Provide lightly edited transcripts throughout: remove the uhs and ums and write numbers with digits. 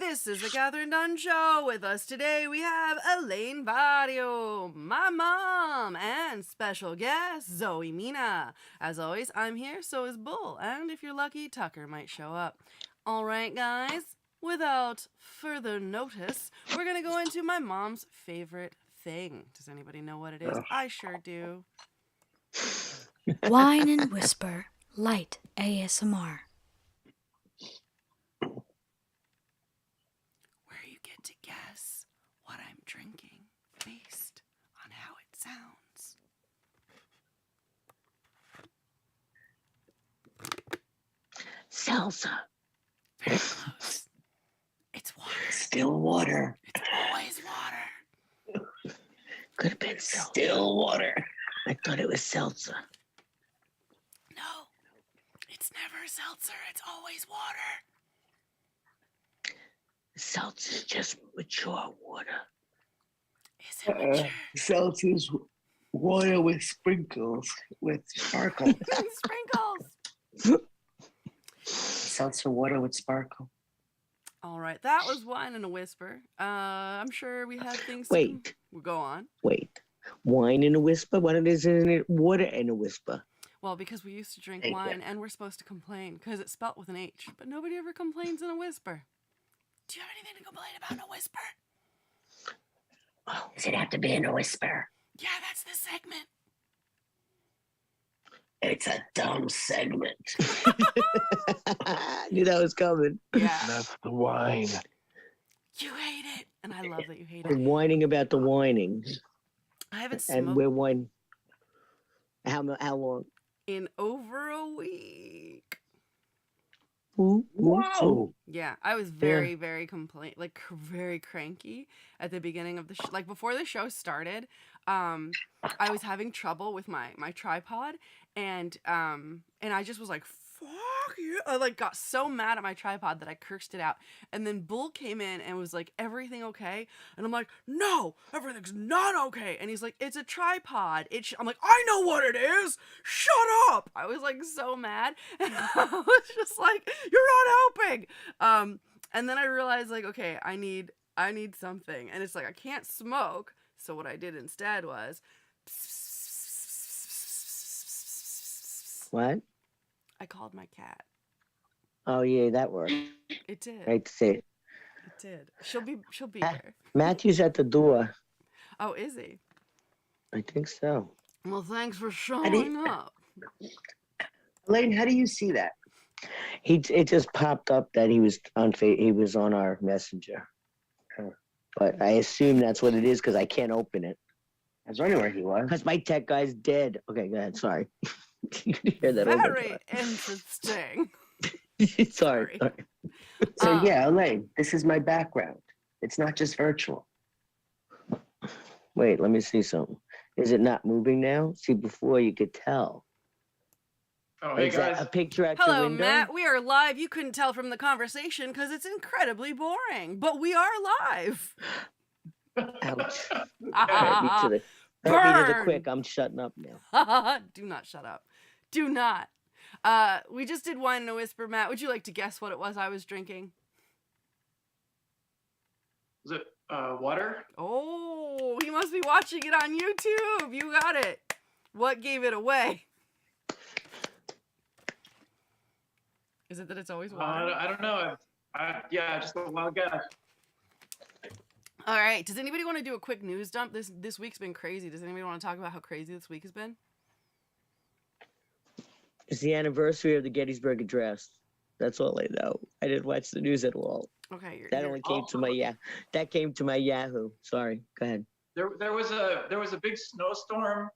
This is the Kathryn Dunn Show. With us today, we have Elaine Barrio, my mom, and special guest, Zoe Mina. As always, I'm here, so is Bull, and if you're lucky, Tucker might show up. All right, guys, without further notice, we're going to go into my mom's favorite thing. Does anybody know what it is? I sure do. Whine and whisper, light ASMR. Where you get to guess what I'm drinking based on how it sounds. Salsa. Very close. It's water. Still water. It's always water. Could have been still water. I thought it was seltzer. No, it's never seltzer. It's always water. Seltzer is just mature water. Is it mature? Seltzer's water with sprinkles, with sparkle. Sprinkles. Seltzer water with sparkle. All right, that was Wine and a Whisper. I'm sure we have things. Wait. We'll go on. Wait. Wine and a whisper? What isn't it? Water and a whisper. Well, because we used to drink Hey, wine and we're supposed to complain because it's spelt with an H, but nobody ever complains in a whisper. Do you have anything to complain about in a whisper? Oh, does it have to be in a whisper? Yeah, that's the segment. It's a dumb segment. I knew that was coming. Yeah. That's the wine. You hate it, and I love that you hate We're it. whining about the whining. I haven't And smoked we're whining. How long? in over a week. Whoa. Yeah, I was very, very very cranky at the beginning of the show. Like before the show started, I was having trouble with my tripod, and I just was like, "Fuck you!" I like got so mad at my tripod that I cursed it out. And then Bull came in and was like, "Everything okay?" And I'm like, "No, everything's not okay." And he's like, "It's a tripod. I'm like, "I know what it is. Shut up!" I was like so mad, and I was just like, "You're not helping." And then I realized like, okay, I need something, and it's like I can't smoke. So what I did instead was, What? I called my cat. Oh yeah, that worked. It did. Right to say. It did. She'll be here. Matthew's at the door. Oh, is he? I think so. Well, thanks for showing up. Elaine, how do you see that? It just popped up that he was on our messenger. But I assume that's what it is because I can't open it. I was wondering where he was. Because my tech guy's dead. Okay, go ahead. Sorry. You can hear that Very interesting. Sorry. So yeah, Elaine, this is my background. It's not just virtual. Wait, let me see something. Is it not moving now? See, before you could tell. Oh, hey Is that guys. a picture at your Hello, window? Matt. We are live. You couldn't tell from the conversation because it's incredibly boring, but we are live. Ouch. Ah, Hurt me to the burn. quick. I'm shutting up now. Do not shut up. Do not. We just did Wine and a Whisper. Matt, would you like to guess what it was I was drinking? Is it water? Oh, he must be watching it on YouTube. You got it. What gave it away? Is it that it's always water? I don't know. Yeah, just a wild guess. All right. Does anybody want to do a quick news dump? This week's been crazy. Does anybody want to talk about how crazy this week has been? It's the anniversary of the Gettysburg Address. That's all I know. I didn't watch the news at all. Okay. That only came to my That came to my Yahoo. Sorry. Go ahead. There was a big snowstorm.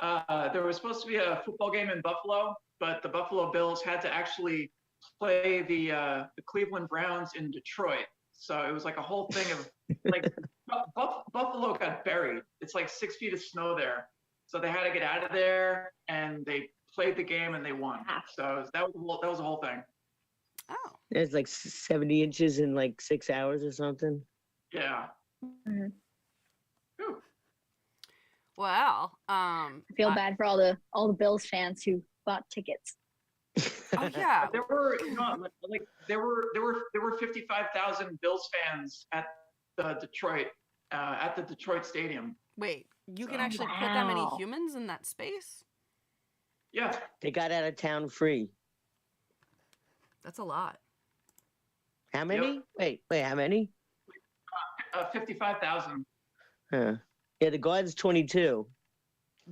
There was supposed to be a football game in Buffalo, but the Buffalo Bills had to actually play the Cleveland Browns in Detroit. So it was like a whole thing of like Buffalo got buried. It's like 6 feet of snow there, so they had to get out of there, and they played the game and they won. So that was a whole thing. Oh. It's like 70 inches in like 6 hours or something. Yeah. Mm-hmm. Well, I feel bad for all the Bills fans who bought tickets. Oh yeah. There were, like there were 55,000 Bills fans at the Detroit Stadium. Wait, you can So actually put that many Wow. humans in that space? yeah, They got out of town free. That's a lot. How many? Wait, how many? 55,000. Huh. Yeah, the Guard's 22.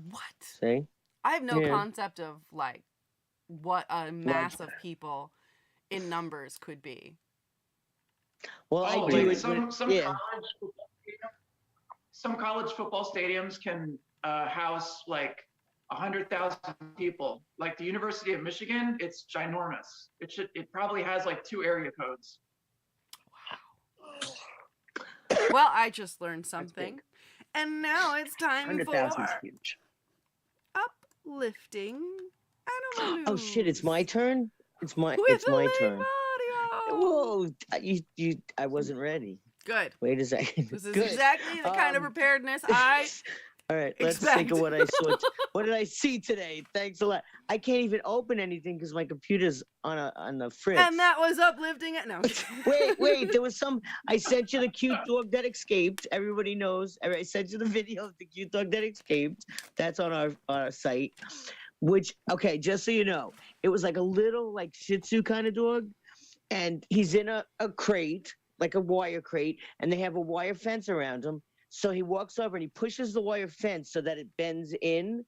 What? See? I have no Yeah. concept of like what a mass of people in numbers could be. Well, I Oh, do like it. some college football stadiums can house like 100,000 people. Like the University of Michigan, it's ginormous. It probably has like 2 area codes. Well, I just learned something. And now it's time 100,000 is for huge. uplifting animal news. Oh shit! It's my turn. It's my With my Elaine turn. Mario. Whoa! I wasn't ready. Good. Wait a second. This is Good. exactly the kind of preparedness I All right, let's think of what I saw. What did I see today? Thanks a lot. I can't even open anything because my computer's on the fritz. And that was uplifting it. No. Wait. There was some. I sent you the cute dog that escaped. Everybody knows. I sent you the video of the cute dog that escaped. That's on our site. Which, okay, just so you know, it was like a little like Shih Tzu kind of dog, and he's in a crate, like a wire crate, and they have a wire fence around him. So he walks over and he pushes the wire fence so that it bends in.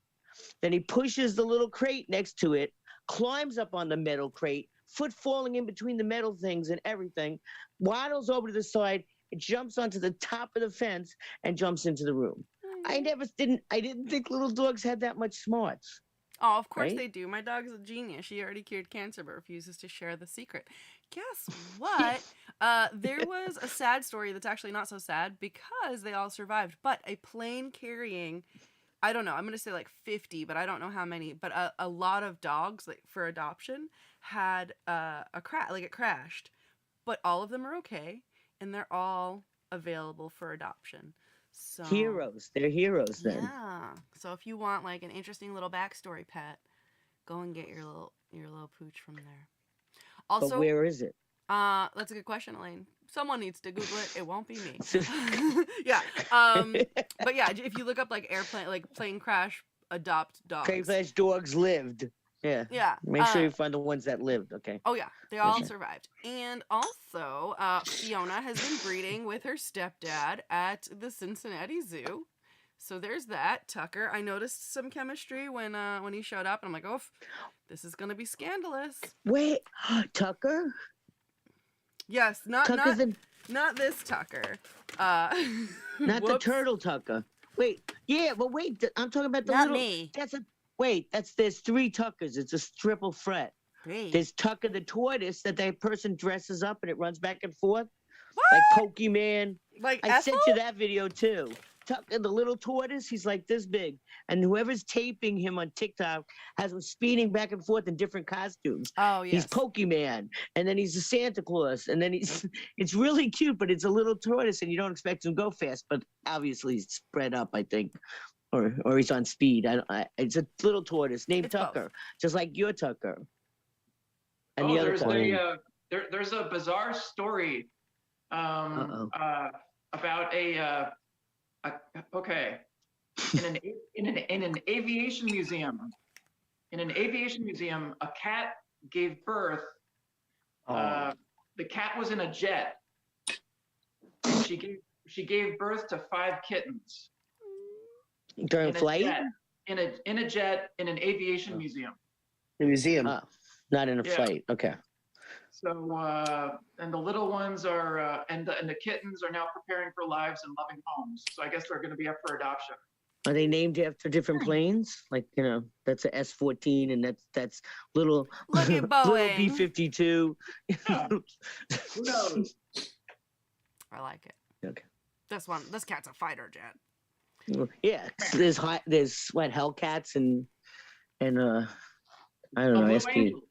Then he pushes the little crate next to it, climbs up on the metal crate, foot falling in between the metal things and everything, waddles over to the side, jumps onto the top of the fence, and jumps into the room. I didn't think little dogs had that much smarts. Oh, of course Right? they do. My dog's a genius. She already cured cancer but refuses to share the secret. Guess what? There was a sad story that's actually not so sad because they all survived. But a plane carrying, I don't know, I'm going to say like 50, but I don't know how many. But a lot of dogs like for adoption had it crashed. But all of them are okay, and they're all available for adoption. So Heroes. They're heroes then. yeah. So if you want like an interesting little backstory pet, go and get your little pooch from there. Also, But where is it? that's a good question, Elaine. Someone needs to Google it. It won't be me. Yeah. But yeah, if you look up like plane crash, adopt dogs. Crate Flash dogs lived. Yeah. Yeah. Make sure you find the ones that lived. Okay. Oh yeah, they all Okay. survived. And also, Fiona has been breeding with her stepdad at the Cincinnati Zoo. So there's that. Tucker, I noticed some chemistry when he showed up, and I'm like, oh, this is gonna be scandalous. Wait, Tucker? Yes, not this Tucker. Not the Whoops. turtle Tucker. Wait, yeah, but wait, I'm talking about the Not little. me. There's 3 Tuckers. It's a triple threat. Great. There's Tucker the tortoise that person dresses up and it runs back and forth What? like Pokemon. Like I Ethel? sent you that video too. Tucker, the little tortoise, he's like this big, and whoever's taping him on TikTok has him speeding back and forth in different costumes. Oh yes. He's Pokemon, and then he's a Santa Claus, and then it's really cute, but it's a little tortoise, and you don't expect him to go fast, but obviously he's spread up, I think, or he's on speed. It's a little tortoise named It's both. Tucker, just like your Tucker. And Oh, the other there's one. there's a bizarre story Uh-oh. about okay, in an aviation museum. In an aviation museum, a cat gave birth. The cat was in a jet. And she gave birth to 5 kittens During in a flight? jet, in a jet in an aviation museum. The museum. Not in a Yeah. flight. Okay. So and the little ones are and the kittens are now preparing for lives in loving homes. So I guess they're going to be up for adoption. Are they named after different planes? Like, that's a S-14 and that's little Look at little Boeing. B-52. Who knows? I like it. Okay. This cat's a fighter jet. Yeah, there's what, Hellcats and I don't A know, Blue SP. Angel.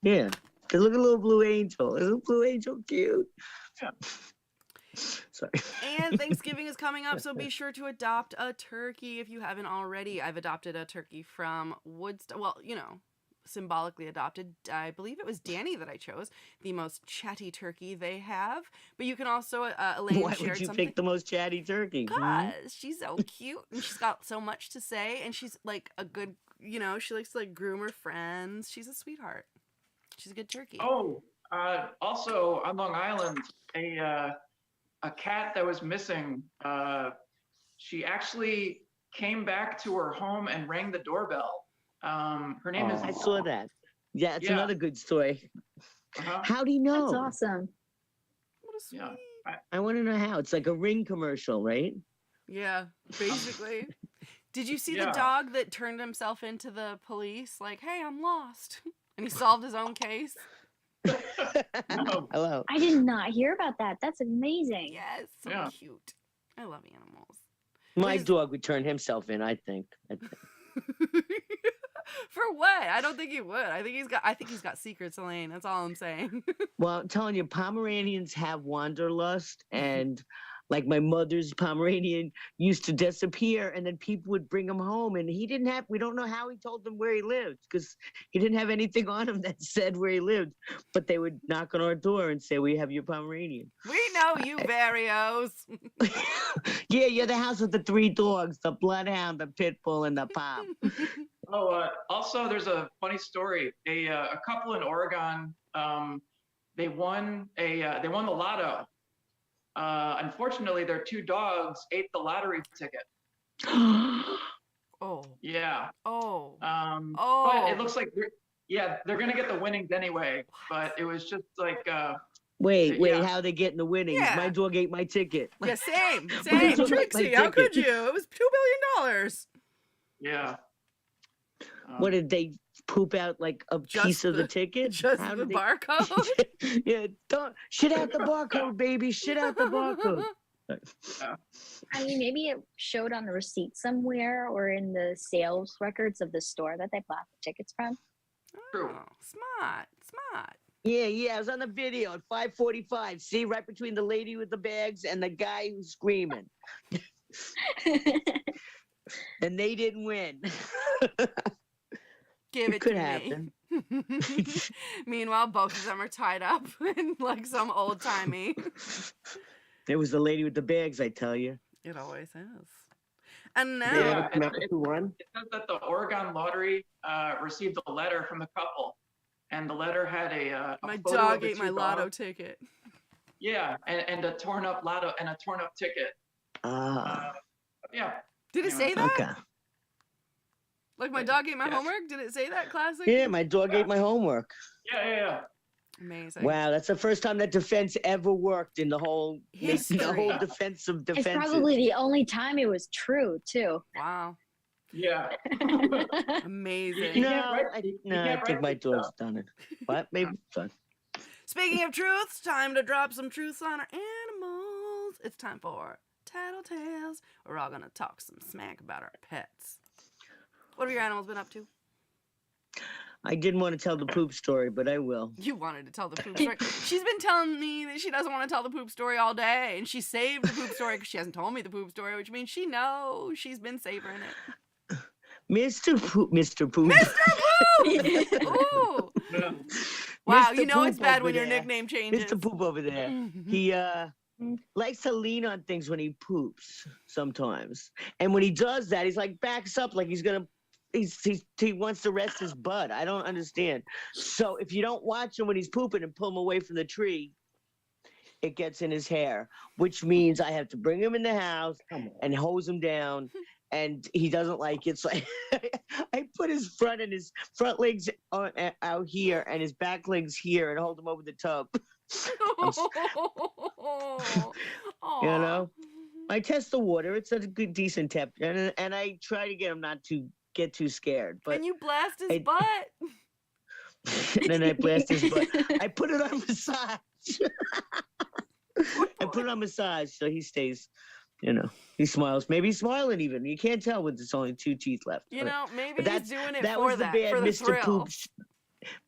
Yeah. Look at a little Blue Angel. Isn't a Blue Angel cute? Yeah. Sorry. And Thanksgiving is coming up, so be sure to adopt a turkey if you haven't already. I've adopted a turkey from Woodstock. Well, symbolically adopted. I believe it was Danny that I chose, the most chatty turkey they have. But you can also, Elaine Why shared would you something. pick the most chatty turkey? Because she's so cute and she's got so much to say, and she's like a good, she likes to like groom her friends. She's a sweetheart. She's a good turkey. Oh, also on Long Island, a cat that was missing. She actually came back to her home and rang the doorbell. Her name is. I saw that. Yeah, it's Yeah. another good story. Uh-huh. How do you know? That's awesome. What a sweet. Yeah. I want to know how. It's like a Ring commercial, right? Yeah, basically. Did you see the Yeah. dog that turned himself into the police? Like, hey, I'm lost. And he solved his own case. No. Hello. I did not hear about that. That's amazing. Yes, so Yeah. cute. I love animals. My Is- dog would turn himself in, I think. For what? I don't think he would. I think he's got secrets, Elaine. That's all I'm saying. Well, I'm telling you, Pomeranians have wanderlust, and like my mother's Pomeranian used to disappear, and then people would bring him home, and we don't know how he told them where he lived, because he didn't have anything on him that said where he lived, but they would knock on our door and say, we have your Pomeranian. We know you, Barrios. Yeah, you're the house with the 3 dogs, the Bloodhound, the Pitbull, and the Pom. Oh, also, there's a funny story. A couple in Oregon, they won the lotto. Unfortunately, their 2 dogs ate the lottery ticket. Oh. Yeah. Oh. But it looks like they're gonna get the winnings anyway. But it was just like Wait, Yeah. how they getting the winnings? Yeah. My dog ate my ticket. Yeah, same. Why do you like Trixie, my how could ticket? you? It was $2 billion. yeah. What did they poop out like a Just piece of the the- ticket? Just How the did they- barcode. Yeah, don't shit out the barcode, baby. Shit out the barcode. I mean, maybe it showed on the receipt somewhere or in the sales records of the store that they bought the tickets from. True. Oh, smart. Yeah, I was on the video at 5:45. See, right between the lady with the bags and the guy who's screaming. And they didn't win. Give It it could to happen. me. Meanwhile, both of them are tied up in like some old timey. It was the lady with the bags, I tell you. It always is. And now, Yeah. Who won? It says that the Oregon lottery received a letter from the couple, and the letter had a my photo dog of the ate my 2 lotto dogs. ticket. Yeah, and a torn up lotto and a torn up ticket. Yeah. Did it Anyway. say that? Okay. Like my dog ate my Yes. homework? Did it say that? Classic. Yeah, my dog ate my homework. Yeah. Amazing. Wow, that's the first time that defense ever worked in the whole History. defense of It's defenses. probably the only time it was true, too. Wow. Yeah. Amazing. No, can't write- I you think can't my write dog's done it. But maybe fun. Speaking of truths, time to drop some truths on our animals. It's time for Tattletales. We're all gonna talk some smack about our pets. What have your animals been up to? I didn't want to tell the poop story, but I will. You wanted to tell the poop story. She's been telling me that she doesn't want to tell the poop story all day, and she saved the poop story because she hasn't told me the poop story, which means she knows she's been savoring it. Mr. Poop, Mr. Poop. Ooh. Wow, Mr. you know it's Poop bad over when your there. nickname changes. Mr. Poop over there. He likes to lean on things when he poops sometimes. And when he does that, he's like backs up like he's gonna he wants to rest his butt. I don't understand. So if you don't watch him when he's pooping and pull him away from the tree, it gets in his hair, which means I have to bring him in the house and hose him down. And he doesn't like it. So I put his front legs out here and his back legs here and hold him over the tub. You know, I test the water. It's at a good, decent temperature, and I try to get him not to get too scared. But And you blast his butt. then I blast his butt. I put it on massage. I put it on massage so he stays. You know, he smiles. Maybe he's smiling even. You can't tell with there's only 2 teeth left. You know, maybe But he's doing it that for was the that, bad for the Mr. thrill. Poop.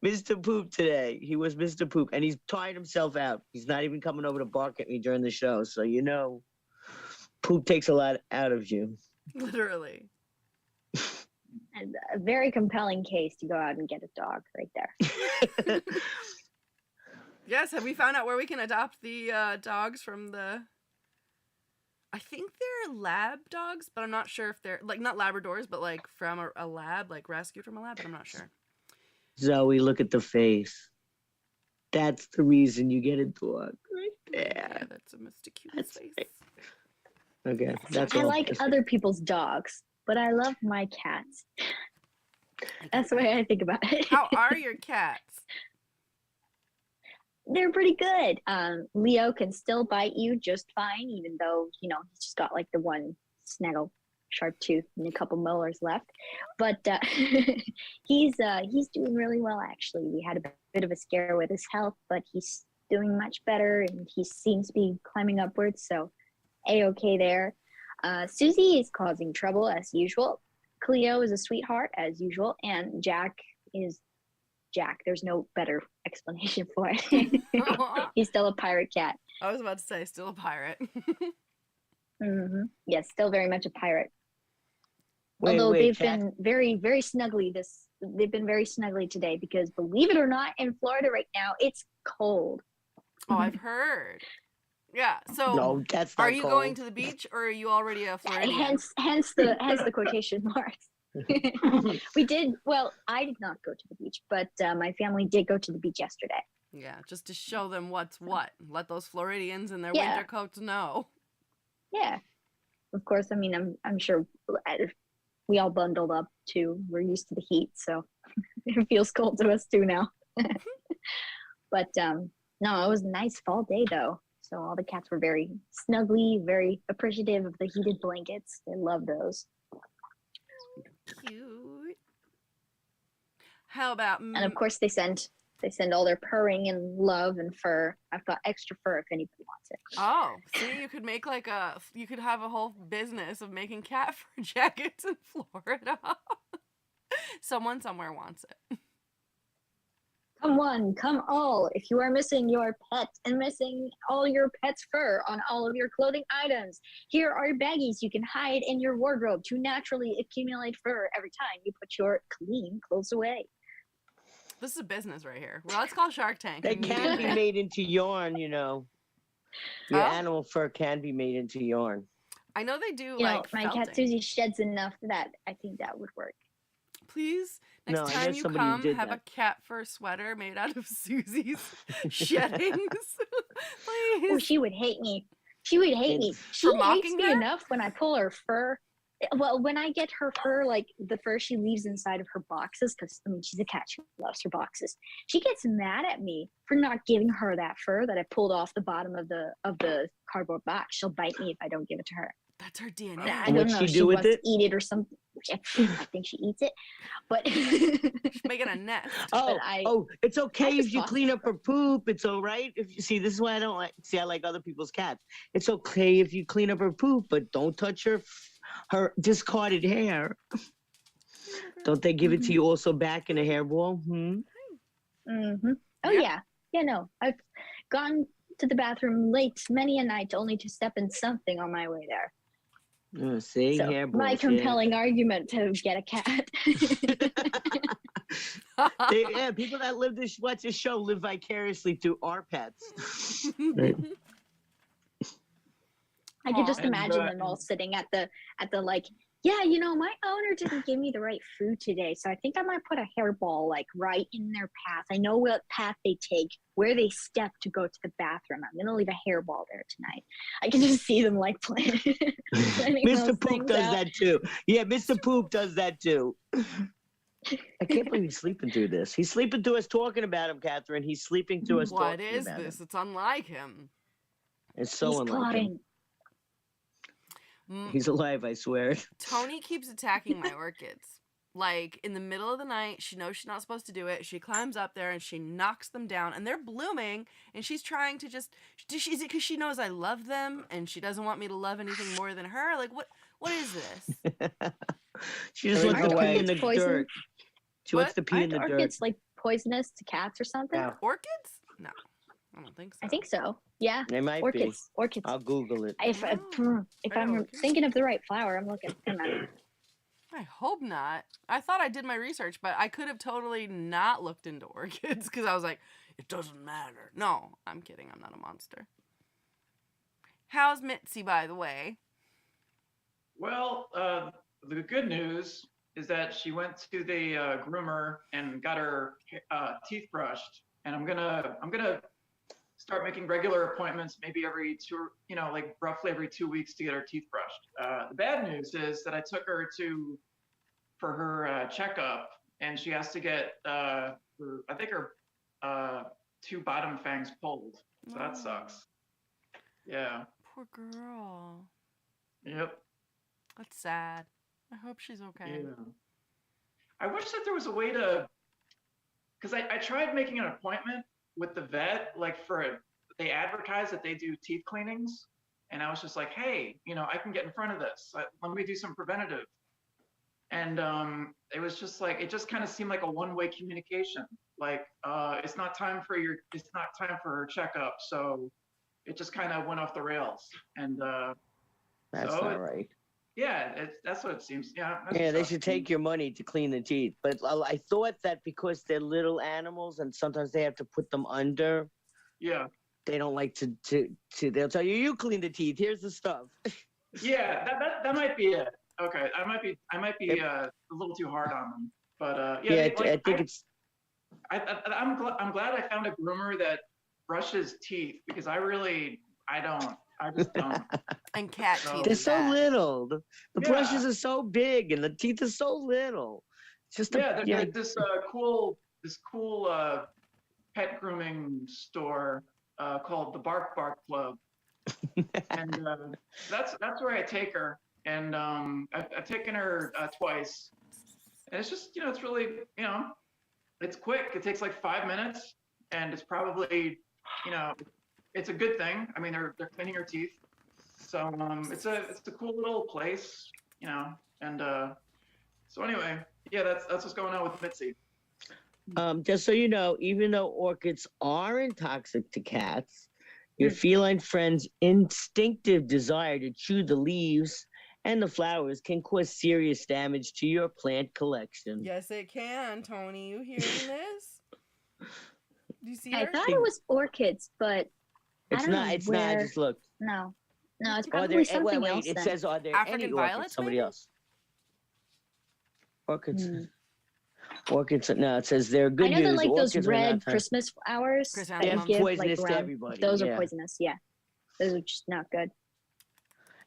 Mr. Poop today. He was Mr. Poop, and he's tired himself out. He's not even coming over to bark at me during the show. So you know, Poop takes a lot out of you. Literally. A very compelling case to go out and get a dog right there. Yes, have we found out where we can adopt the dogs from the... I think they're lab dogs, but I'm not sure if they're, like, not Labradors, but, like, from a lab, like, rescued from a lab, but I'm not sure. Zoe, look at the face. That's the reason you get a dog right Yeah, there. that's a Mr. Cute's That's face. right. Okay, that's I all. like other people's dogs, but I love my cats. That's the way I think about it. How are your cats? They're pretty good. Leo can still bite you just fine, even though, you know, he's just got like the one snaggle sharp tooth and a couple molars left. But he's doing really well, actually. We had a bit of a scare with his health, but he's doing much better and he seems to be climbing upwards, so A-okay there. Susie is causing trouble as usual. Cleo is a sweetheart as usual, and Jack is Jack. There's no better explanation for it. He's still a pirate cat. I was about to say, still a pirate. Yes, still very much a pirate. Wait, Although they've cat. been very, very snuggly they've been very snuggly today because believe it or not, in Florida right now, it's cold. Oh, I've heard. Yeah, so No, that's not are you cold. going to the beach or are you already a Floridian? Hence the quotation marks. We did, well, I did not go to the beach, but my family did go to the beach yesterday. Yeah, just to show them what's what. Let those Floridians in their Yeah. winter coats know. Yeah. Of course, I mean, I'm sure we all bundled up too. We're used to the heat, so it feels cold to us too now. But no, it was a nice fall day though. So all the cats were very snuggly, very appreciative of the heated blankets. They love those. Cute. How about... And of course they send all their purring and love and fur. I've got extra fur if anybody wants it. Oh, see, you could make like you could have a whole business of making cat fur jackets in Florida. Someone somewhere wants it. Come one, come all. If you are missing your pet and missing all your pet's fur on all of your clothing items, here are baggies you can hide in your wardrobe to naturally accumulate fur every time you put your clean clothes away. This is a business right here. Well, let's call Shark Tank. They can be made into yarn, you know. Your Oh. animal fur can be made into yarn. I know they do You like know, my felting. cat Susie sheds enough that I think that would work. Please, next No, I know time you somebody who come, did have that. a cat fur sweater made out of Susie's sheddings. Please. Oh, she would hate me. She would hate me. She For hates mocking me her? enough when I pull her fur. Well, when I get her fur, like the fur she leaves inside of her boxes, because I mean she's a cat, she loves her boxes. She gets mad at me for not giving her that fur that I pulled off the bottom of the cardboard box. She'll bite me if I don't give it to her. That's her DNA. I don't What's know. she She do with wants it? to eat it or something. I think she eats it, but She's making a nest. Oh, it's okay just if you toss clean it. up her poop. It's all right. If you see, this is why I don't like. See, I like other people's cats. It's okay if you clean up her poop, but don't touch her discarded hair. Don't they give it to you also back in a hairball? Oh Yeah. yeah. No, I've gone to the bathroom late many a night only to step in something on my way there. See, So, hairballs. my compelling argument to get a cat. Yeah, people that watch this show live vicariously through our pets. Right. I could just And, imagine them all sitting at the like, yeah, you know, my owner didn't give me the right food today, so I think I might put a hairball like right in their path. I know what path they take, where they step to go to the bathroom. I'm gonna leave a hairball there tonight. I can just see them like planning Mr. those Poop things does out. that too. Yeah, Mr. Poop does that too. I can't believe he's sleeping through this. He's sleeping through us talking about him, Catherine. He's sleeping through us What talking is about this? him. It's unlike him. It's so He's unlike him. plotting. He's alive, I swear. Tony keeps attacking my orchids. Like, in the middle of the night, she knows she's not supposed to do it. She climbs up there and she knocks them down, and they're blooming, and she's trying to just... Is it because she knows I love them, and she doesn't want me to love anything more than her? Like, what is this? She just Aren't wants to pee in orchids the poison? dirt. She wants What? to pee in Aren't the dirt. orchids like poisonous to cats or something? Yeah. Orchids? No, I don't think so. I think so. Yeah. They might Orchids. be. Orchids. I'll Google it. If Oh, I know I'm orchids. thinking of the right flower, I'm looking. Hang on. I hope not. I thought I did my research, but I could have totally not looked into orchids because I was like, it doesn't matter. No, I'm kidding. I'm not a monster. How's Mitzi, by the way? Well, the good news is that she went to the groomer and got her teeth brushed, and I'm gonna start making regular appointments, maybe every two, like roughly every 2 weeks to get her teeth brushed. The bad news is that I took her for her checkup, and she has to get I think her 2 bottom fangs pulled. So that sucks. Yeah. Poor girl. Yep. That's sad. I hope she's okay. Yeah. I wish that there was a way to, because I tried making an appointment with the vet, like they advertise that they do teeth cleanings. And I was just like, hey, I can get in front of this. Let me do some preventative. And it was just like, it just kind of seemed like a one-way communication. Like, it's not time for her checkup. So it just kind of went off the rails. And That's not right. Yeah, that's what it seems. Yeah. Yeah, they should take your money to clean the teeth. But I thought that because they're little animals and sometimes they have to put them under. Yeah. They don't like to they'll tell you clean the teeth. Here's the stuff. Yeah, that might be it. Okay, I might be a little too hard on them. But yeah, I think it's. I'm glad I found a groomer that brushes teeth because I don't. I just don't. And cat teeth. They're so bad. little. The brushes are so big, and the teeth are so little. It's just there's this cool pet grooming store called the Bark Club, and that's where I take her. And I've taken her twice, and it's just it's really it's quick. It takes like 5 minutes, and it's probably it's a good thing. I mean, they're cleaning her teeth, so it's a cool little place, and so anyway, yeah, that's what's going on with Mitzi. Just so you know, even though orchids aren't toxic to cats, your feline friend's instinctive desire to chew the leaves and the flowers can cause serious damage to your plant collection. Yes, it can, Tony. You hearing this? Do you see I her? thought it was orchids, but It's not. It's not. I just looked. No, it's probably something else. It then. says, are there African any violets, orchids? Somebody maybe? else. Orchids. Orchids. No, it says they're good I know news. that like those Orchids are red not Christmas flowers that Chrysanthemums. you give poisonous like to around, everybody, those yeah. are poisonous. Yeah, those are just not good.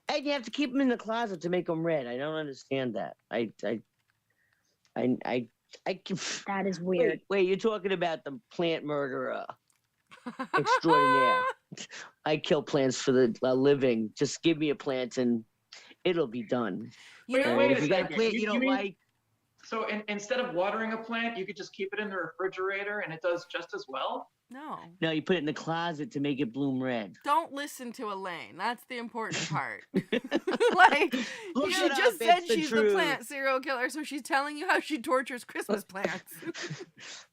And you have to keep them in the closet to make them red. I don't understand that. I That is weird. Wait, you're talking about the plant murderer extraordinaire. I kill plants for the living. Just give me a plant and it'll be done. You know, Wait if a you got a second. plant You you don't mean- like, So instead of watering a plant, you could just keep it in the refrigerator, and it does just as well. no, you put it in the closet to make it bloom red. Don't listen to Elaine. That's the important part. Like, Look she it up, just said it's the she's the truth. plant serial killer, so she's telling you how she tortures Christmas plants.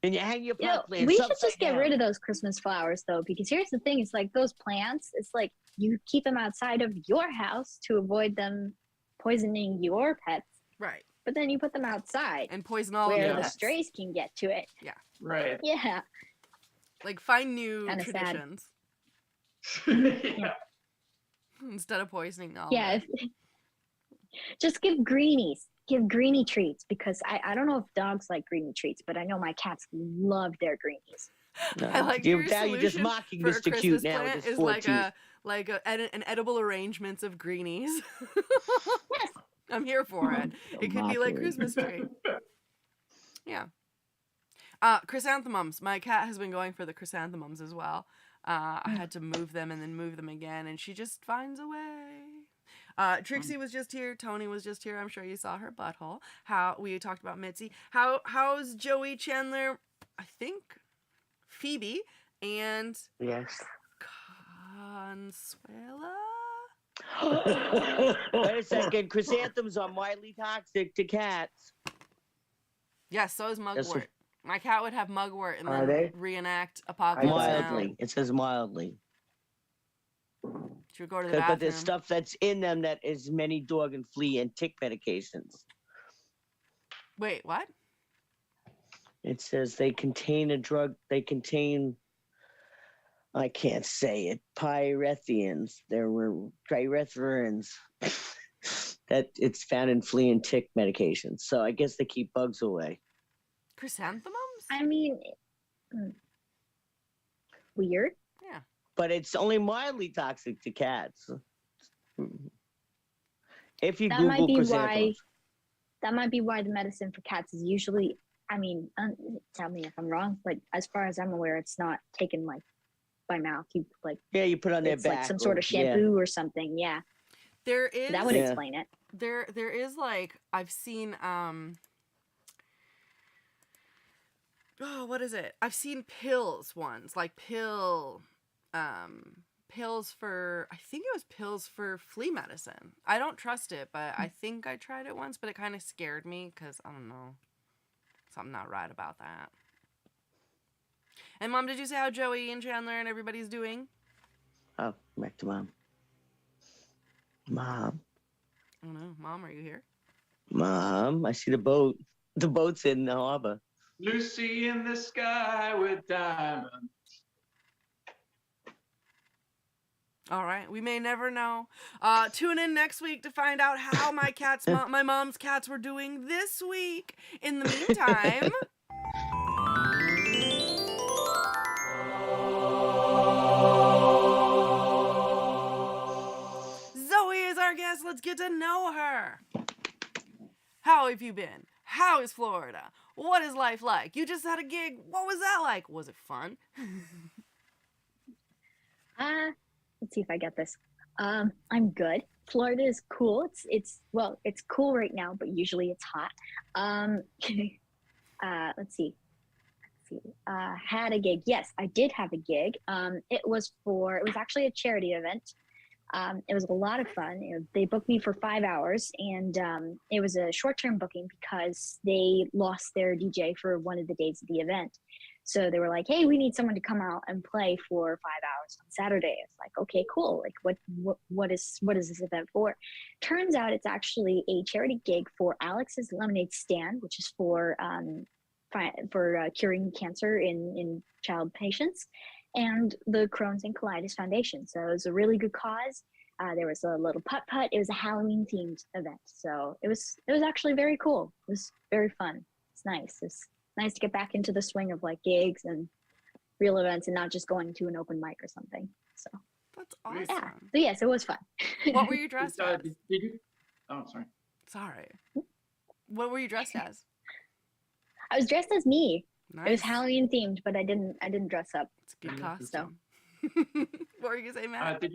And you hang your You know, pot plants we should upside just get down. rid of those Christmas flowers though, because here's the thing: it's like those plants. It's like you keep them outside of your house to avoid them poisoning your pets, Right. but then you put them outside And poison all of where your the pets. strays can get to it. Right. Yeah, Like, find new Kinda sad. traditions Yeah. instead of poisoning all yeah. of it. Just give greenie treats, because I don't know if dogs like greenie treats, but I know my cats love their greenies. No. I like your now you're just solution mocking for a Mr. Christmas Cute now with plant his is 4 like teeth. an edible arrangements of greenies. Yes. I'm here for it. It could be like Mockery. Christmas tree. Yeah. Chrysanthemums. My cat has been going for the chrysanthemums as well. I had to move them and then move them again, and she just finds a way. Trixie was just here. Tony was just here. I'm sure you saw her butthole. How we talked about Mitzi. How's Joey, Chandler? I think Phoebe and Yes. Consuela. Wait a second. Chrysanthemums are mildly toxic to cats. Yes, so is Yes, mugwort. My cat would have mugwort and Are then they? reenact Apocalypse Mildly. Now. It says mildly. She would go to the But bathroom. there's stuff that's in them that is many dog and flea and tick medications. Wait, what? It says they contain a drug. They contain. I can't say it. Pyrethrins. There were pyrethrins. That it's found in flea and tick medications. So I guess they keep bugs away. Chrysanthemums? I mean, mm, weird. Yeah. But it's only mildly toxic to cats. If you That might Google be why. chrysanthemums. That might be why the medicine for cats is usually. I mean, tell me if I'm wrong, but as far as I'm aware, it's not taken like by mouth. You like. Yeah, you put it on their It's back. like some sort of yeah. shampoo or something. Yeah, There is that would Yeah. explain it. there is like I've seen oh, what is it? I've seen pills ones, like pills for, I think it was pills for flea medicine. I don't trust it, but I think I tried it once, but it kind of scared me because I don't know, something not right about that. And Mom, did you say how Joey and Chandler and everybody's doing? Oh, back to Mom. Mom. I don't know. Mom, are you here? Mom, I see the boat. The boat's in the harbor. Lucy in the sky with diamonds. All right, we may never know. Tune in next week to find out how my mom's cats were doing this week. In the meantime, Zoe is our guest. Let's get to know her. How have you been? How is Florida? What is life like? You just had a gig. What was that like? Was it fun? Let's see if I get this. I'm good. Florida is cool. It's cool right now, but usually it's hot. Let's see. Had a gig. Yes, I did have a gig. It was actually a charity event. It was a lot of fun. They booked me for 5 hours, and it was a short-term booking because they lost their DJ for one of the days of the event. So they were like, "Hey, we need someone to come out and play for 5 hours on Saturday." It's like, okay, cool. Like, what is this event for? Turns out it's actually a charity gig for Alex's Lemonade Stand, which is for curing cancer in child patients, and the Crohn's and Colitis Foundation. So it was a really good cause. There was a little putt-putt. It was a Halloween themed event. So it was actually very cool. It was very fun. It's nice. It's nice to get back into the swing of like gigs and real events and not just going to an open mic or something. So That's awesome. yeah. So yes, it was fun. What were you dressed as? Did you? Oh, sorry. Sorry. What were you dressed as? I was dressed as me. Nice. It was Halloween themed, but I didn't dress up. It's a good So- costume. What were you gonna say, Matt? Did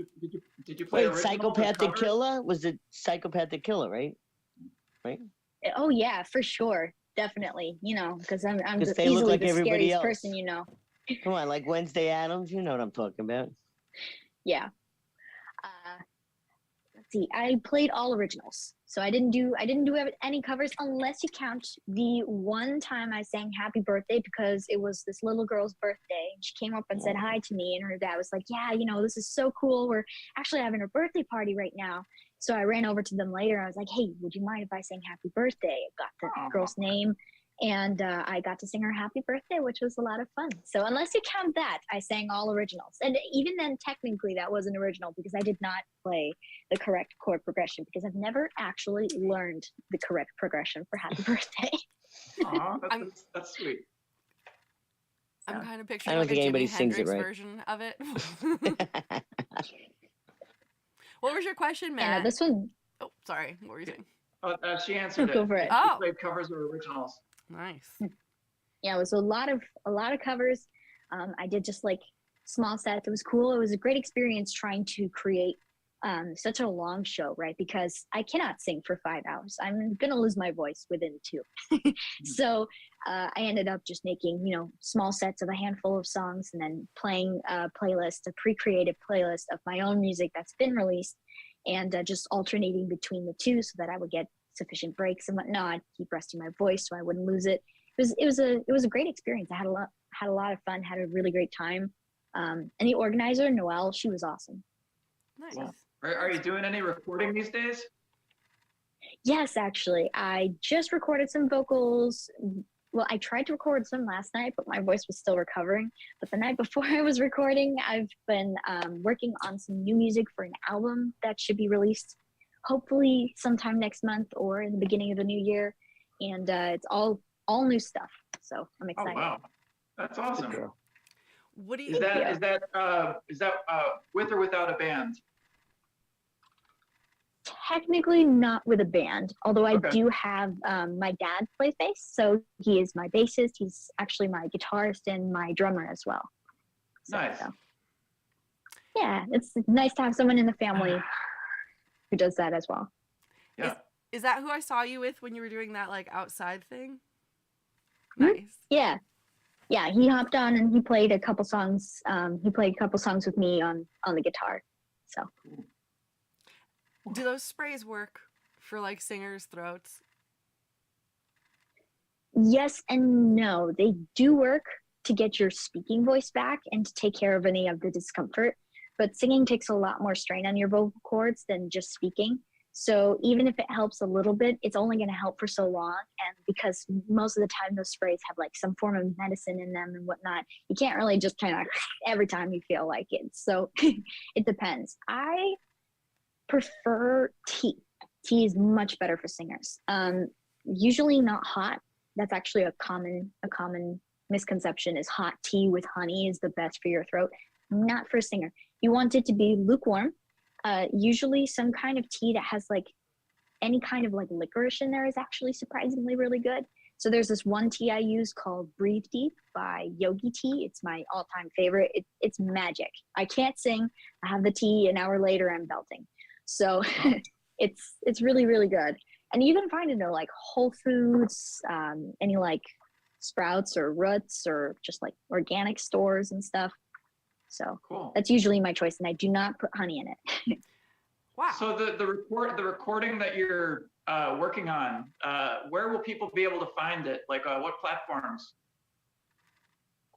you play Wait, originals or Psychopathic covers? Killer? Was it Psychopathic Killer, right? Oh yeah, for sure, definitely. Because I'm 'Cause they look easily like the everybody scariest else. person. Come on, like Wednesday Addams, you know what I'm talking about. Yeah. Let's see. I played all originals, so I didn't do any covers unless you count the one time I sang "Happy Birthday" because it was this little girl's birthday. She came up and said hi to me, and her dad was like, "Yeah, this is so cool. We're actually having a birthday party right now." So I ran over to them later. I was like, "Hey, would you mind if I sang Happy Birthday?" I got the girl's name, and I got to sing her Happy Birthday, which was a lot of fun. So unless you count that, I sang all originals. And even then, technically, that was an original because I did not play the correct chord progression because I've never actually learned the correct progression for Happy Birthday. Aw, that's sweet. I'm kind of picturing I don't like a think Jimi anybody sings it Hendrix right. version of it. What was your question, And Matt? this one, Oh, sorry. What were you saying? She answered Go it. for it. She Oh. played covers or originals. Nice. yeah, it was a lot of covers. I did just like small sets. It was cool. It was a great experience trying to create such a long show, right? Because I cannot sing for 5 hours. I'm gonna lose my voice within 2. So I ended up just making small sets of a handful of songs and then playing a pre-created playlist of my own music that's been released, and just alternating between the two so that I would get sufficient breaks and whatnot, keep resting my voice so I wouldn't lose it. It was a great experience. I had a lot of fun, had a really great time. And the organizer, Noelle, she was awesome. Nice. Well, Are you doing any recording these days? Yes, actually, I just recorded some vocals. Well, I tried to record some last night, but my voice was still recovering. But the night before I was recording, I've been working on some new music for an album that should be released hopefully sometime next month or in the beginning of the new year. And it's all new stuff. So I'm Oh excited. wow, that's awesome. What do you? Is that you. is that with or without a band? Technically not with a band, although I Okay. do have my dad plays bass, so he is my bassist. He's actually my guitarist and my drummer as well. Nice. So, yeah, it's nice to have someone in the family who does that as well. Yeah. Is that who I saw you with when you were doing that like outside thing? Hmm? Nice. Yeah, he hopped on and he played a couple songs. He played a couple songs with me on the guitar. So Do those sprays work for like singers' throats? yes and no, they do work to get your speaking voice back and to take care of any of the discomfort. But singing takes a lot more strain on your vocal cords than just speaking. So even if it helps a little bit, it's only going to help for so long. And because most of the time those sprays have like some form of medicine in them and whatnot, you can't really just kind of every time you feel like it. So it depends. I prefer tea. Tea is much better for singers. Usually not hot. That's actually a common misconception is hot tea with honey is the best for your throat. Not for a singer. You want it to be lukewarm. Usually some kind of tea that has like any kind of like licorice in there is actually surprisingly really good. So there's this one tea I use called Breathe Deep by Yogi Tea. It's my all-time favorite. It's magic. I can't sing. I have the tea. An hour later, I'm belting. So it's really, really good. And you can find it in like Whole Foods, any like Sprouts or Roots or just like organic stores and stuff. So Cool. that's usually my choice, and I do not put honey in it. Wow. So the recording that you're working on, where will people be able to find it? Like what platforms?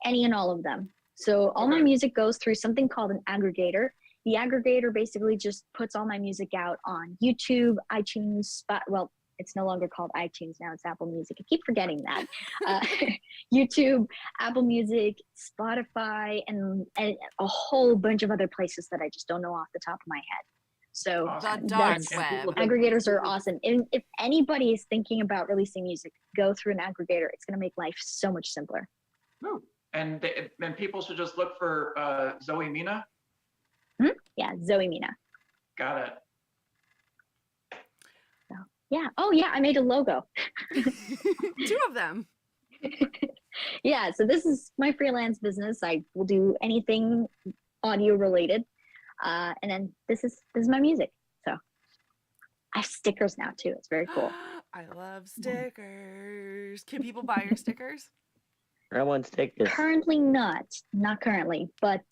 Any and all of them. So all my Okay. music goes through something called an aggregator. The aggregator basically just puts all my music out on YouTube, iTunes, well, it's no longer called iTunes now, it's Apple Music. I keep forgetting that. YouTube, Apple Music, Spotify, and a whole bunch of other places that I just don't know off the top of my head. So Awesome. The dark that's, web. aggregators are awesome. And if anybody is thinking about releasing music, go through an aggregator. It's going to make life so much simpler. Woo. And people should just look for Zoe Mina. Yeah, Zoe Mina. Got it. So, yeah. Oh, yeah, I made a logo. 2 of them. Yeah, so this is my freelance business. I will do anything audio related. And then this is my music. So I have stickers now too. It's very cool. I love stickers. Can people buy your stickers? I want stickers. Currently not currently, but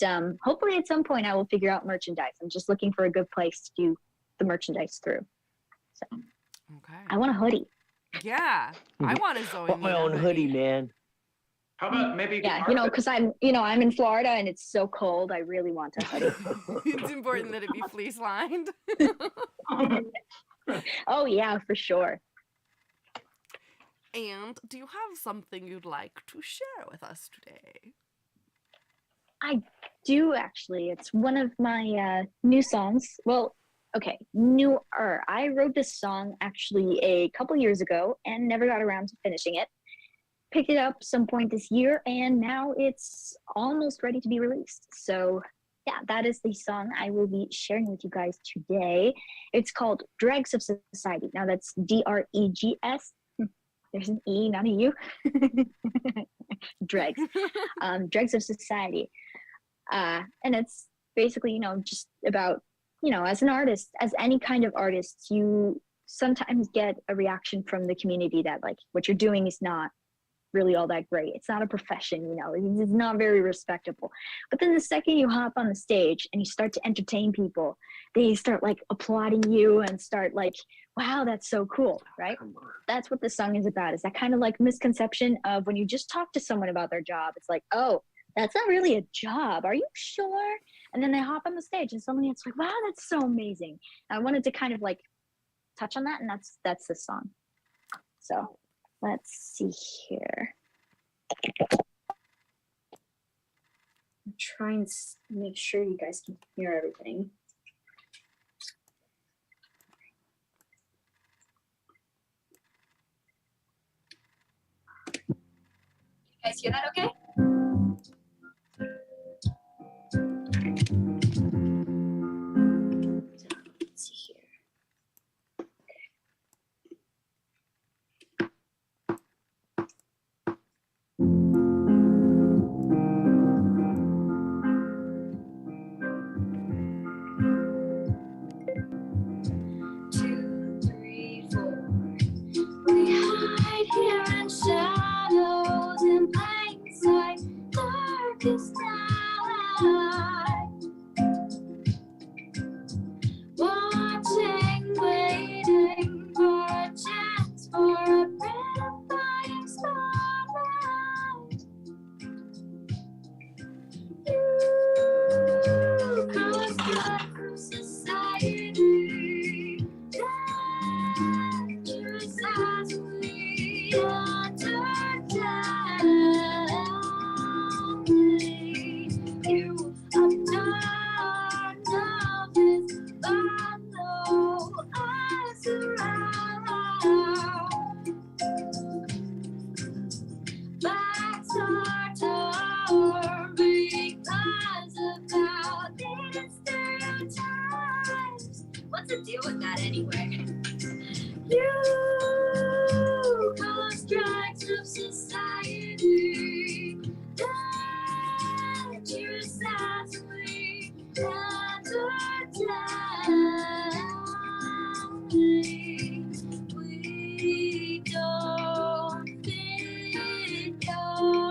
hopefully at some point I will figure out merchandise. I'm just looking for a good place to do the merchandise through. So Okay. I want a hoodie. Yeah, I want a Zoe Want my Mina own hoodie, man. How about maybe Yeah, because I'm in Florida and it's so cold. I really want a hoodie. It's important that it be fleece lined. Oh yeah, for sure. And do you have something you'd like to share with us today? I do actually. It's one of my new songs. Well, okay, newer. I wrote this song actually a couple years ago and never got around to finishing it. Picked it up some point this year, and now it's almost ready to be released. So yeah, that is the song I will be sharing with you guys today. It's called Dregs of Society. Now that's DREGS. There's an E, not a U. Dregs. Dregs of Society. And it's basically, just about, as an artist, as any kind of artist, you sometimes get a reaction from the community that like what you're doing is not really all that great. It's not a profession, it's not very respectable. But then the second you hop on the stage and you start to entertain people, they start like applauding you and start like, wow, that's so cool, right? That's what the song is about, is that kind of like misconception of when you just talk to someone about their job, it's like, oh, that's not really a job. Are you sure? And then they hop on the stage and suddenly it's like, wow, that's so amazing. I wanted to kind of like touch on that, and that's the song. So let's see here. I'm trying to make sure you guys can hear everything. You guys hear that okay? Let's see here. Two, three, four. We hide here in shadows in plain sight, darkest night. Watching, waiting for a chance for a gratifying spotlight. You cross through society, dangerous as we enter down. You adorn of this follow us around. Backs are torn because of outdated stereotypes. What's the deal with that anyway? You call strikes of society, dangerous as we enter down. We don't fit your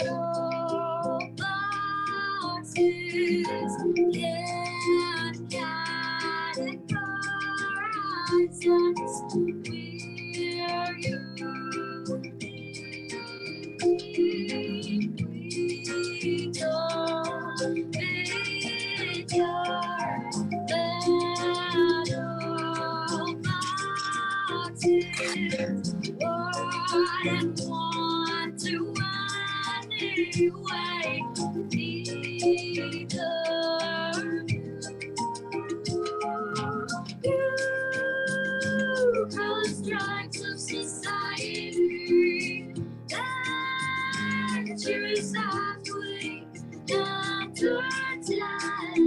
little boxes. Can't categorize us. We're unique. We don't fit your little boxes. Wouldn't want to anyway. Neither you call strikes of society, dangerous as we enter time.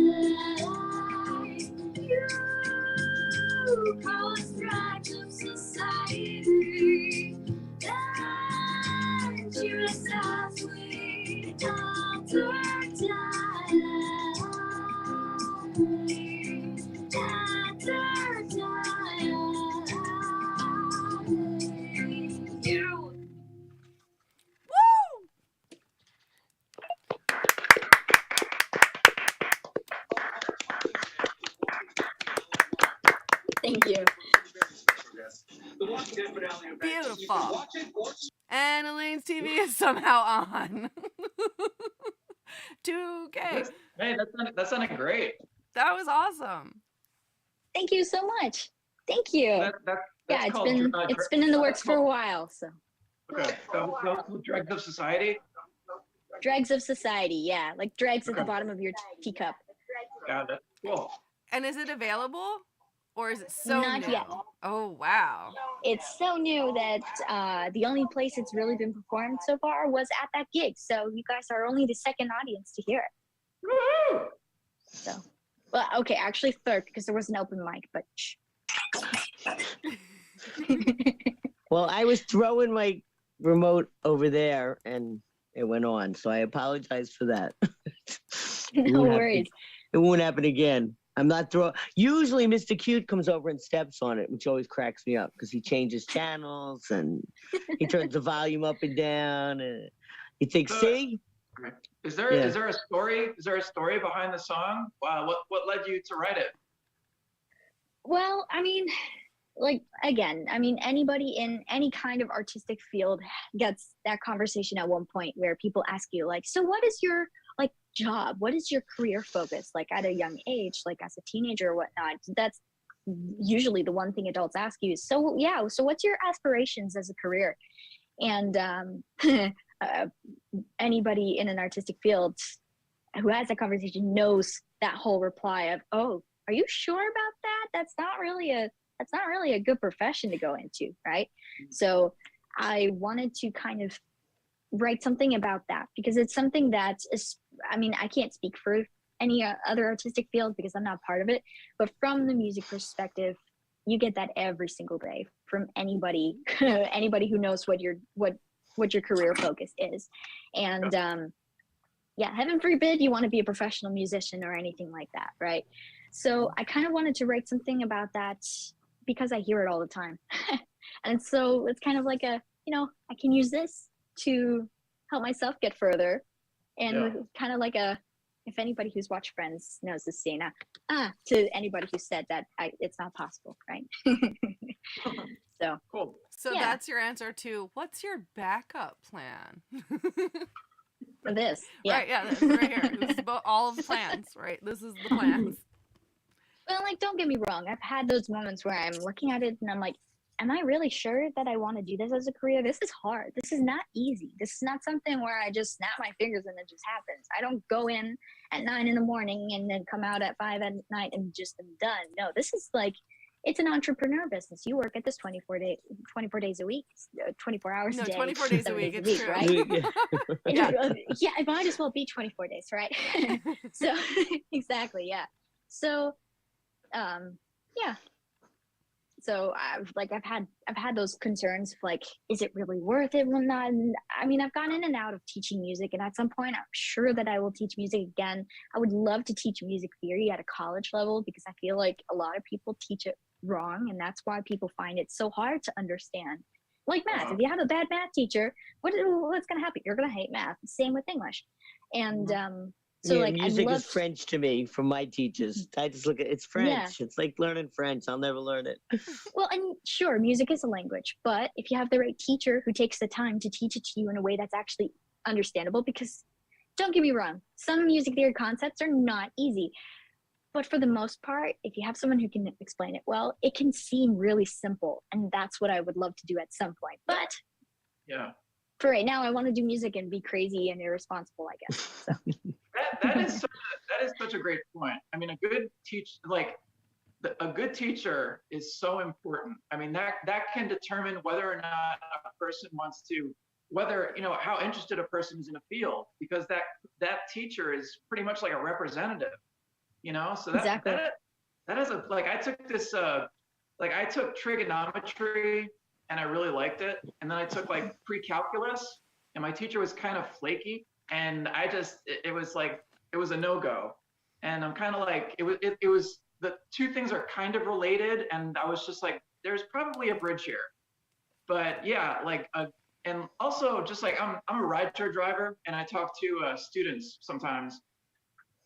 You call strikes of society, dangerous as we enter time. Thank you. Beautiful. And Elaine's TV is somehow on. 2K. Hey, that sounded great. That was awesome. Thank you so much. Thank you. That's Yeah, called, it's been in the works for a while. So Okay, so Dregs of Society. dregs of society, yeah, like dregs at the Okay. bottom of your teacup. Got it. Cool. And is it available? Or is it so Not new? yet. Oh, wow. It's so new that the only place it's really been performed so far was at that gig. So you guys are only the second audience to hear it. Woo! So, well, okay, actually third because there was an open mic, but shh. Well, I was throwing my remote over there and it went on, so I apologize for that. No worries. It won't happen again. I'm not throwing. Usually, Mr. Cute comes over and steps on it, which always cracks me up because he changes channels and he turns the volume up and down. And you think, see? Is there a story? Is there a story behind the song? Wow, what led you to write it? Well, I mean, like, again, I mean, anybody in any kind of artistic field gets that conversation at one point where people ask you, like, so what is your, like, job? What is your career focus? Like, at a young age, like, as a teenager or whatnot? That's usually the one thing adults ask you is, so yeah, so what's your aspirations as a career? And anybody in an artistic field who has that conversation knows that whole reply of, oh, are you sure about that? That's not really a good profession to go into, right? So I wanted to kind of write something about that, because it's something that is, I mean, I can't speak for any other artistic field because I'm not part of it, but from the music perspective, you get that every single day from anybody anybody who knows what your career focus is. And yeah, heaven forbid you want to be a professional musician or anything like that, right? So I kind of wanted to write something about that because I hear it all the time. And so it's kind of like a, I can use this to help myself get further. And kind of like a, if anybody who's watched Friends knows this scene, to anybody who said that it's not possible, right? So Cool. So Yeah. that's your answer to what's your backup plan? for this, yeah. Right, yeah, that's right here. This is about all of the plans, right? This is the plans. Well, like, don't get me wrong. I've had those moments where I'm looking at it and I'm like, am I really sure that I want to do this as a career? This is hard. This is not easy. This is not something where I just snap my fingers and it just happens. I don't go in at 9 in the morning and then come out at 5 at night and just am done. No, this is like, it's an entrepreneur business. You work at this 24 days a week, 24 hours a day. 24 days a 7 week, days it's true. right? Yeah. Yeah, it might as well be 24 days, right? So exactly, yeah. So yeah. So I've had those concerns of like, is it really worth it? Well, not. I mean, I've gone in and out of teaching music, and at some point, I'm sure that I will teach music again. I would love to teach music theory at a college level because I feel like a lot of people teach it wrong, and that's why people find it so hard to understand. Like math, if you have a bad math teacher, what's going to happen? You're going to hate math. Same with English, and so yeah, like music I is French to me from my teachers. I just look at it's French. Yeah. It's like learning French. I'll never learn it. Well, and sure, music is a language, but if you have the right teacher who takes the time to teach it to you in a way that's actually understandable, because don't get me wrong, some music theory concepts are not easy. But for the most part, if you have someone who can explain it well, it can seem really simple. And that's what I would love to do at some point. But Yeah. for right now, I want to do music and be crazy and irresponsible, I guess. So. That is such a great point. I mean, a good teacher is so important. I mean, that can determine whether or not a person wants to, how interested a person is in a field, because that teacher is pretty much like a representative, So Exactly. that is I took this, I took trigonometry and I really liked it, and then I took like pre-calculus, and my teacher was kind of flaky, and it was a no-go, and I'm kind of like, it was the two things are kind of related, and I was just like, there's probably a bridge here, but yeah, and also just like I'm a rideshare driver, and I talk to students sometimes,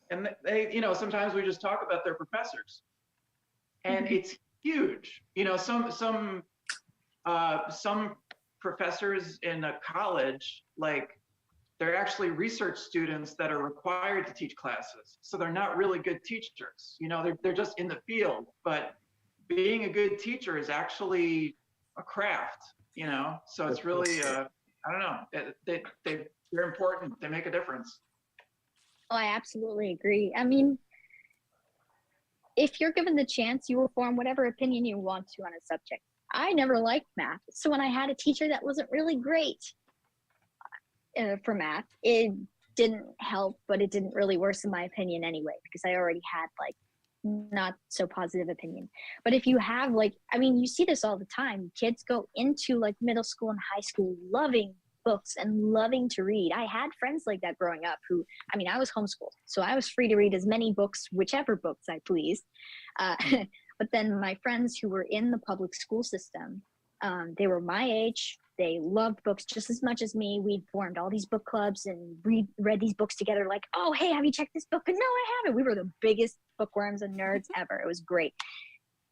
and they, sometimes we just talk about their professors, and it's huge, some professors in a college, they're actually research students that are required to teach classes. So they're not really good teachers. They're just in the field. But being a good teacher is actually a craft, So it's really, I don't know, they're important. They make a difference. Oh, I absolutely agree. I mean, if you're given the chance, you will form whatever opinion you want to on a subject. I never liked math. So when I had a teacher that wasn't really great for math, it didn't help, but it didn't really worsen my opinion anyway, because I already had not so positive opinion. But if you have you see this all the time. Kids go into middle school and high school loving books and loving to read. I had friends like that growing up who, I was homeschooled, so I was free to read as many books, whichever books I pleased. But then my friends who were in the public school system, they were my age. They loved books just as much as me. We formed all these book clubs and read these books together. Like, oh, hey, have you checked this book? And no, I haven't. We were the biggest bookworms and nerds ever. It was great.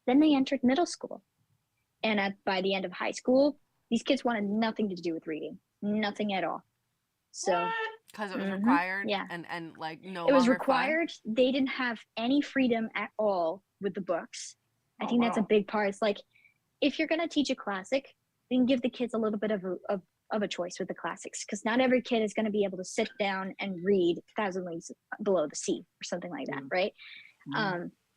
Then they entered middle school. And by the end of high school, these kids wanted nothing to do with reading. Nothing at all. So because it was required, yeah, and no, it was longer required. Fun. They didn't have any freedom at all with the books. I think that's a big part. It's like, if you're going to teach a classic, then give the kids a little bit of a choice with the classics, because not every kid is going to be able to sit down and read Thousand Leagues Below the Sea or something like that, right?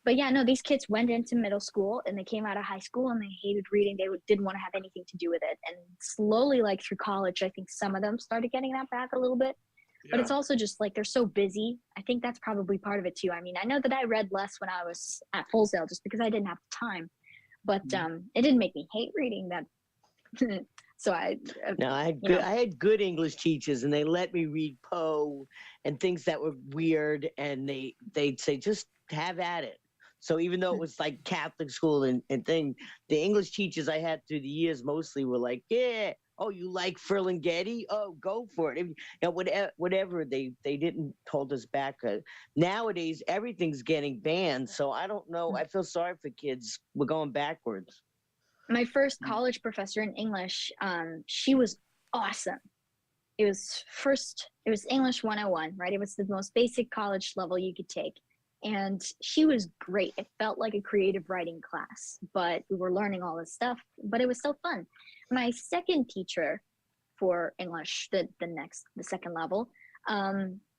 But yeah, no, these kids went into middle school and they came out of high school and they hated reading. They didn't want to have anything to do with it. And slowly, like through college, I think some of them started getting that back a little bit. But it's also just like they're so busy. I think that's probably part of it too. I mean, I know that I read less when I was at Full Sail just because I didn't have the time. But it didn't make me hate reading that. So I had good English teachers, and they let me read Poe and things that were weird, and they'd say just have at it. So even though it was like Catholic school and thing, the English teachers I had through the years mostly were like, yeah, oh, you like Ferlinghetti? Oh, go for it. Whatever. They didn't hold us back. Nowadays, everything's getting banned. So I don't know. I feel sorry for kids. We're going backwards. My first college professor in English, she was awesome. It was English 101, right? It was the most basic college level you could take. And she was great. It felt like a creative writing class, but we were learning all this stuff, but it was so fun. My second teacher for English, the second level,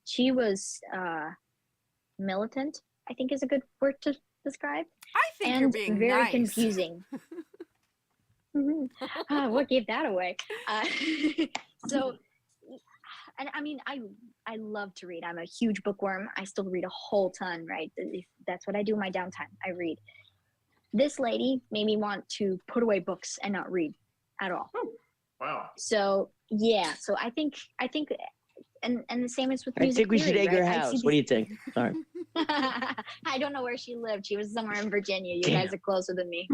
she was militant, I think is a good word to describe. I think and you're being very nice. Confusing. What gave that away? So, and I mean, I love to read. I'm a huge bookworm. I still read a whole ton, right? That's what I do in my downtime. I read. This lady made me want to put away books and not read at all. Wow. So yeah, so I think, and the same is with music. I think we should egg her house. What do you think? Sorry. I don't know where she lived. She was somewhere in Virginia. You guys are closer than me.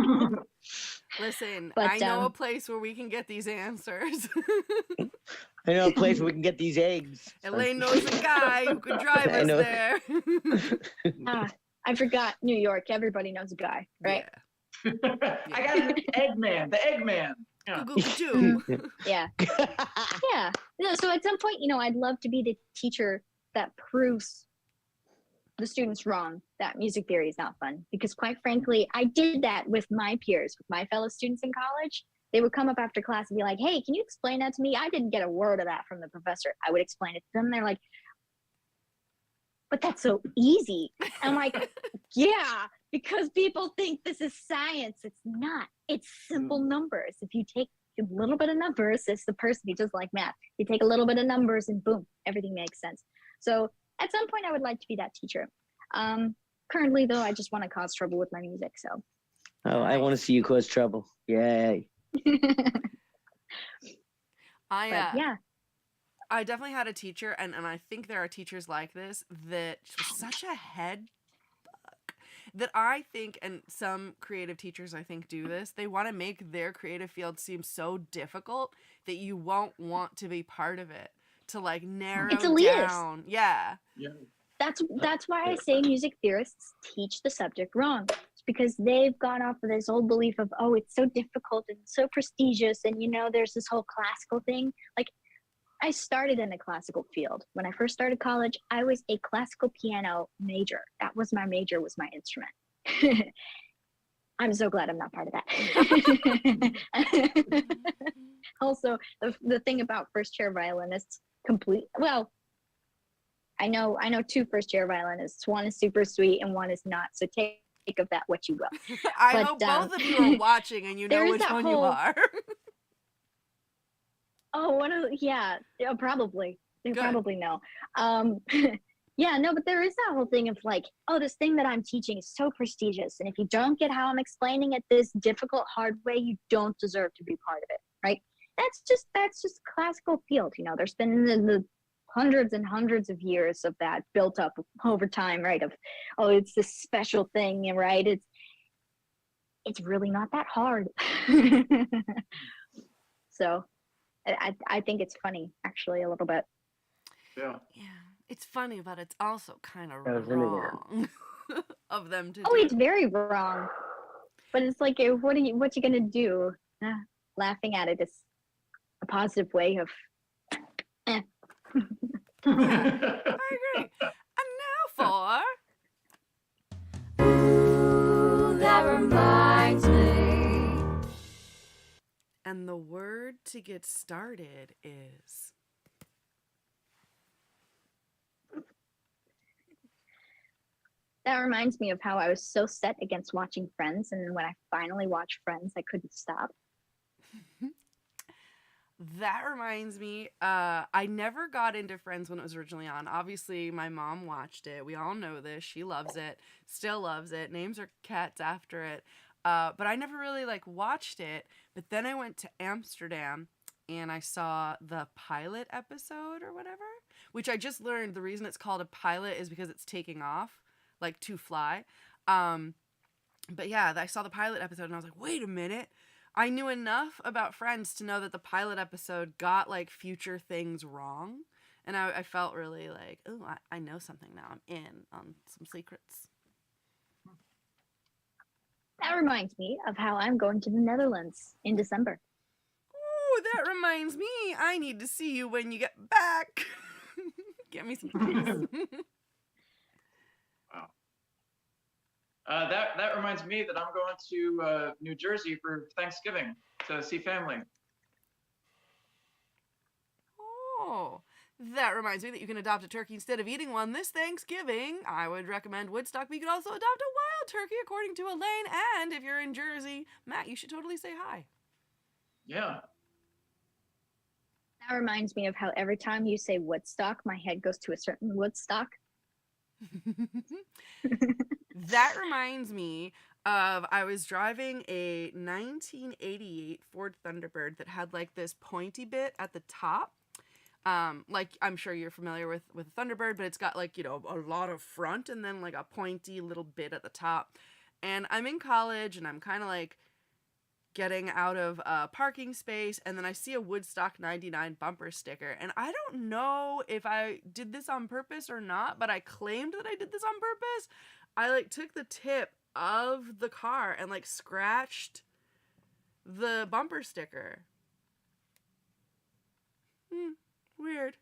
Listen, But, I know a place where we can get these answers. I know a place where we can get these eggs. Elaine knows a guy who could drive us there. I forgot New York. Everybody knows a guy, right? I got an Eggman, the Eggman. Yeah. Yeah. No, so at some point, I'd love to be the teacher that proves the students wrong that music theory is not fun, because quite frankly, I did that with my peers, with my fellow students in college. They would come up after class and be like, hey, can you explain that to me? I didn't get a word of that from the professor. I would explain it to them. They're like, but that's so easy. I'm like, yeah, because people think this is science. It's not. It's simple numbers. If you take a little bit of numbers, it's the person who does like math. You take a little bit of numbers and boom, everything makes sense. So at some point, I would like to be that teacher. Currently, though, I just want to cause trouble with my music. So. Oh, I want to see you cause trouble. Yay. Yeah. I definitely had a teacher, and I think there are teachers like this, that was such a head fuck, that I think, and some creative teachers I think do this, they want to make their creative field seem so difficult that you won't want to be part of it, to like narrow it's elitist. down. Yeah. That's why I say music theorists teach the subject wrong. It's because they've gone off of this old belief of, oh, it's so difficult and so prestigious, and there's this whole classical thing. Like, I started in the classical field. When I first started college, I was a classical piano major. That was my major, was my instrument. I'm so glad I'm not part of that. Also, the thing about first chair violinists, I know two first chair violinists. One is super sweet and one is not. So take of that what you will. I hope both of you are watching and you know which one you are. Oh, probably. They probably know. Yeah, no, but there is that whole thing of like, oh, this thing that I'm teaching is so prestigious, and if you don't get how I'm explaining it this difficult, hard way, you don't deserve to be part of it, right? That's just classical field. There's been the hundreds and hundreds of years of that built up over time, right? Of, oh, it's this special thing, right? It's really not that hard. So I think it's funny, actually, a little bit. Yeah. It's funny, but it's also kind of wrong of them to do. Oh, it's very wrong. But it's like, what you gonna do? Laughing at it is a positive way of. I agree. And now for. Ooh, that reminds And the word to get started is... That reminds me of how I was so set against watching Friends, and then when I finally watched Friends, I couldn't stop. That reminds me, I never got into Friends when it was originally on. Obviously, my mom watched it. We all know this. She loves it. Still loves it. Names her cats after it. But I never really, like, watched it. But then I went to Amsterdam, and I saw the pilot episode or whatever, which I just learned the reason it's called a pilot is because it's taking off, like, to fly. But yeah, I saw the pilot episode, and I was like, wait a minute. I knew enough about Friends to know that the pilot episode got, like, future things wrong. And I felt really like, oh, I know something now. I'm in on some secrets. That reminds me of how I'm going to the Netherlands in December. Ooh, that reminds me. I need to see you when you get back. Get me some tickets. Wow. That reminds me that I'm going to New Jersey for Thanksgiving to see family. Oh, that reminds me that you can adopt a turkey instead of eating one this Thanksgiving. I would recommend Woodstock, but you could also adopt a wild turkey according to Elaine. And if you're in Jersey, Matt, you should totally say hi. Yeah. That reminds me of how every time you say Woodstock, my head goes to a certain Woodstock. That reminds me of I was driving a 1988 Ford Thunderbird that had like this pointy bit at the top. Like I'm sure you're familiar with a Thunderbird, but it's got like, you know, a lot of front and then like a pointy little bit at the top. And I'm in college and I'm kind of like getting out of a parking space, and then I see a Woodstock 99 bumper sticker, and I don't know if I did this on purpose or not, but I claimed that I did this on purpose. I like took the tip of the car and like scratched the bumper sticker. Weird.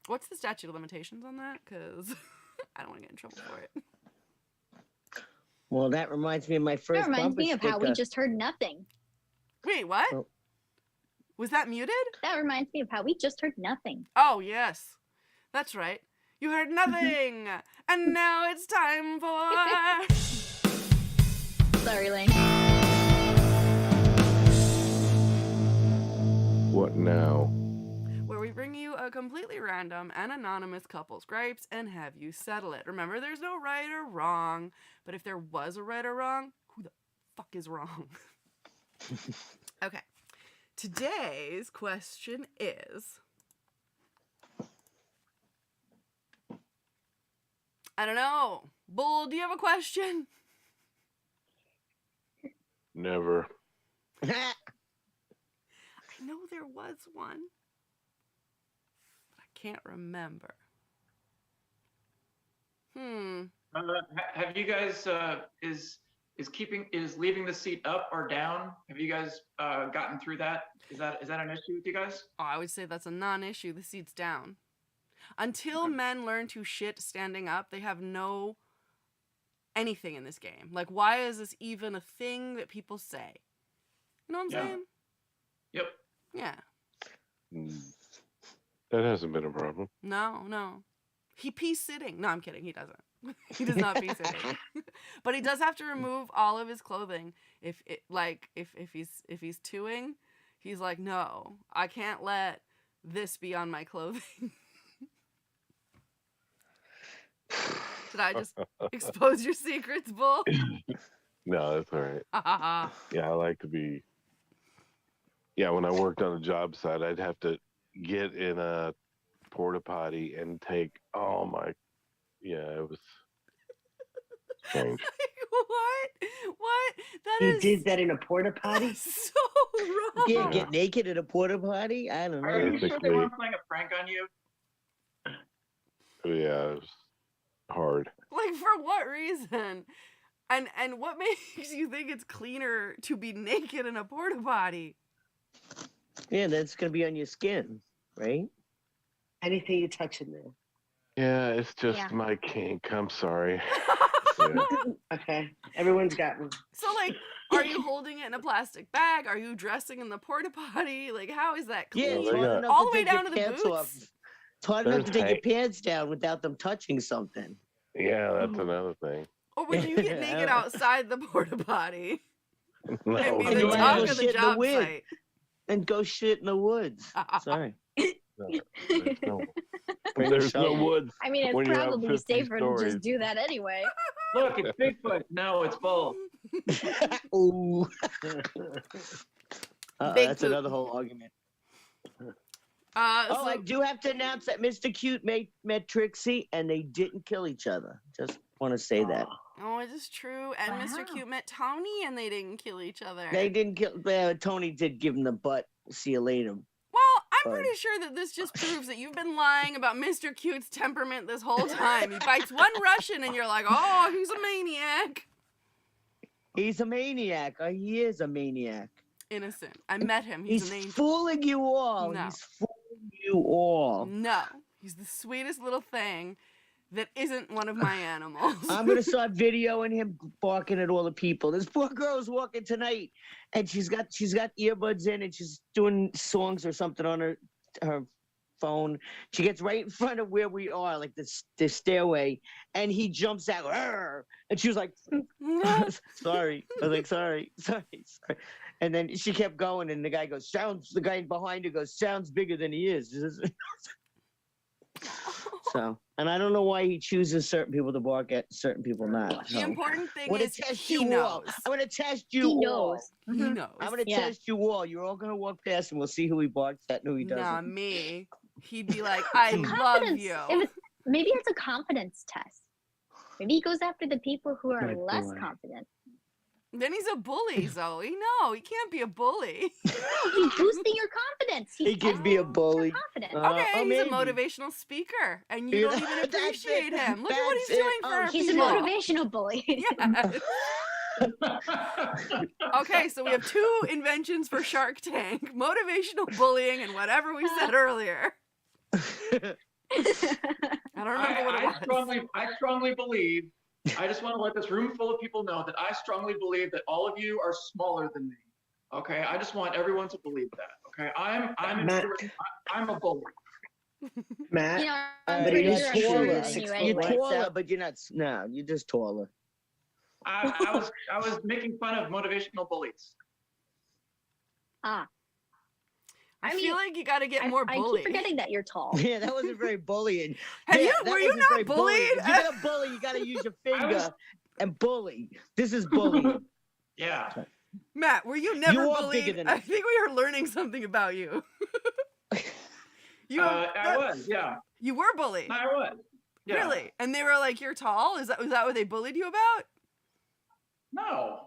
What's the statute of limitations on that? Because I don't want to get in trouble for it. Well, that reminds me of my first That reminds bumper me of how we sticker. just heard nothing. Wait, what? Oh. Was that muted? That reminds me of how we just heard nothing. Oh, yes. That's right. You heard nothing. And now it's time for... Sorry, Lane. What now? where we bring you a completely random and anonymous couple's gripes and have you settle it. Remember, there's no right or wrong, but if there was a right or wrong, who the fuck is wrong? Okay. Today's question is... I don't know. Bull, do you have a question? Never. I know there was one, but I can't remember. Have you guys is leaving the seat up or down? Have you guys gotten through that? Is that an issue with you guys? Oh, I would say that's a non-issue. The seat's down. Until men learn to shit standing up, they have no anything in this game. Like, why is this even a thing that people say? You know what I'm saying? Yep. Yeah. That hasn't been a problem. No. He pees sitting. No, I'm kidding. He doesn't. He does not pee sitting. But he does have to remove all of his clothing. If he's tooing, he's like, no, I can't let this be on my clothing. Did I just expose your secrets, Bull? No, that's all right. Yeah, I like to be. Yeah, when I worked on a job site, I'd have to get in a porta potty and take all my. Yeah, it was strange. What? That You is did that in a porta potty? so wrong. Yeah, get naked at a porta potty? I don't Are know. you sure they Basically. weren't playing a prank on you? Yeah, it was hard. Like, for what reason? And what makes you think it's cleaner to be naked in a porta potty? Yeah, that's going to be on your skin, right? Anything you touch in there. Yeah, it's just Yeah. my kink. I'm sorry. Yeah. Okay, everyone's got one. So, like, are you holding it in a plastic bag? Are you dressing in the porta potty? Like, how is that Yeah, clean? it's Well, they hard got- enough All to the way take your down to the pants boots? off. It's hard enough to There's take your hate. pants down without them touching something. Yeah, that's another thing. Or would you get naked outside the porta potty No, and be And the you might talk go of the shit in the job wind. site? And go shit in the woods. Sorry. no, there's no, Bring a there's no shovel. woods. I mean, it's When you're up probably 50 safer to stories. just do that anyway. Look, it's Bigfoot. No, it's both. Ooh. Big That's poop. another whole argument. Uh, Oh, so- I do have to announce that Mr. Cute met Trixie, and they didn't kill each other. Just want to say that. Oh, it is true. And Mr. Wow. Cute met Tony, and they didn't kill each other. They didn't kill. Tony did give him the butt. See you later. Well, I'm Fine. pretty sure that this just proves that you've been lying about Mr. Cute's temperament this whole time. He bites one Russian, and you're like, oh, he's a maniac. He's a maniac. He is a maniac. Innocent. I met him. He's He's an angel. fooling you all. No. He's fooling you all. No, he's the sweetest little thing that isn't one of my animals. I'm gonna start videoing him barking at all the people. This poor girl's walking tonight, and she's got earbuds in, and she's doing songs or something on her phone. She gets right in front of where we are, like the stairway, and he jumps out, "Arr!" And she was like, "Sorry." I was like, "Sorry." And then she kept going, and the guy goes, the guy behind her goes, "Sounds bigger than he is." So, and I don't know why he chooses certain people to bark at, certain people not. The So. important thing I'm gonna is test he you all. knows. I'm gonna test you He all. knows. He Mhm. knows. I'm gonna Yeah. test you all. You're all gonna walk past, and we'll see who he barks at and who he doesn't. Nah, me. He'd be like, I It's a love confidence. you. Maybe it's a confidence test. Maybe he goes after the people who are Good less boy. confident. Then he's a bully, Zoe. No, he can't be a bully. No, he's boosting your confidence. He's He can be a testing bully. your confidence. Okay, oh, he's maybe. a motivational speaker, and you Yeah, don't even that's appreciate it. him. Look at what he's That's it. doing for Oh, our He's a people. motivational bully. Yes. Okay, so we have two inventions for Shark Tank: motivational bullying and whatever we said earlier. I don't remember what it was. I strongly believe. I just want to let this room full of people know that I strongly believe that all of you are smaller than me. Okay, I just want everyone to believe that. Okay, I'm a bully. Matt, You know, I'm but pretty you're sure I'm shorter taller. than you You're anyway. taller, So. but you're not. No, you're just taller. I was making fun of motivational bullies. Ah, I I feel mean, like you got to get I, more I bully. keep forgetting that you're tall. Yeah, that wasn't very bullying. Have Yeah, you? that Were you wasn't very not bullied? If you're gonna bully, you gotta use your finger and bully. This is bullying. Yeah. Matt, were you never You are bigger bullied? than I us. think we are learning something about you. I was. Yeah. You were bullied. I was. Yeah. Really? And they were like, "You're tall." Was that what they bullied you about? No.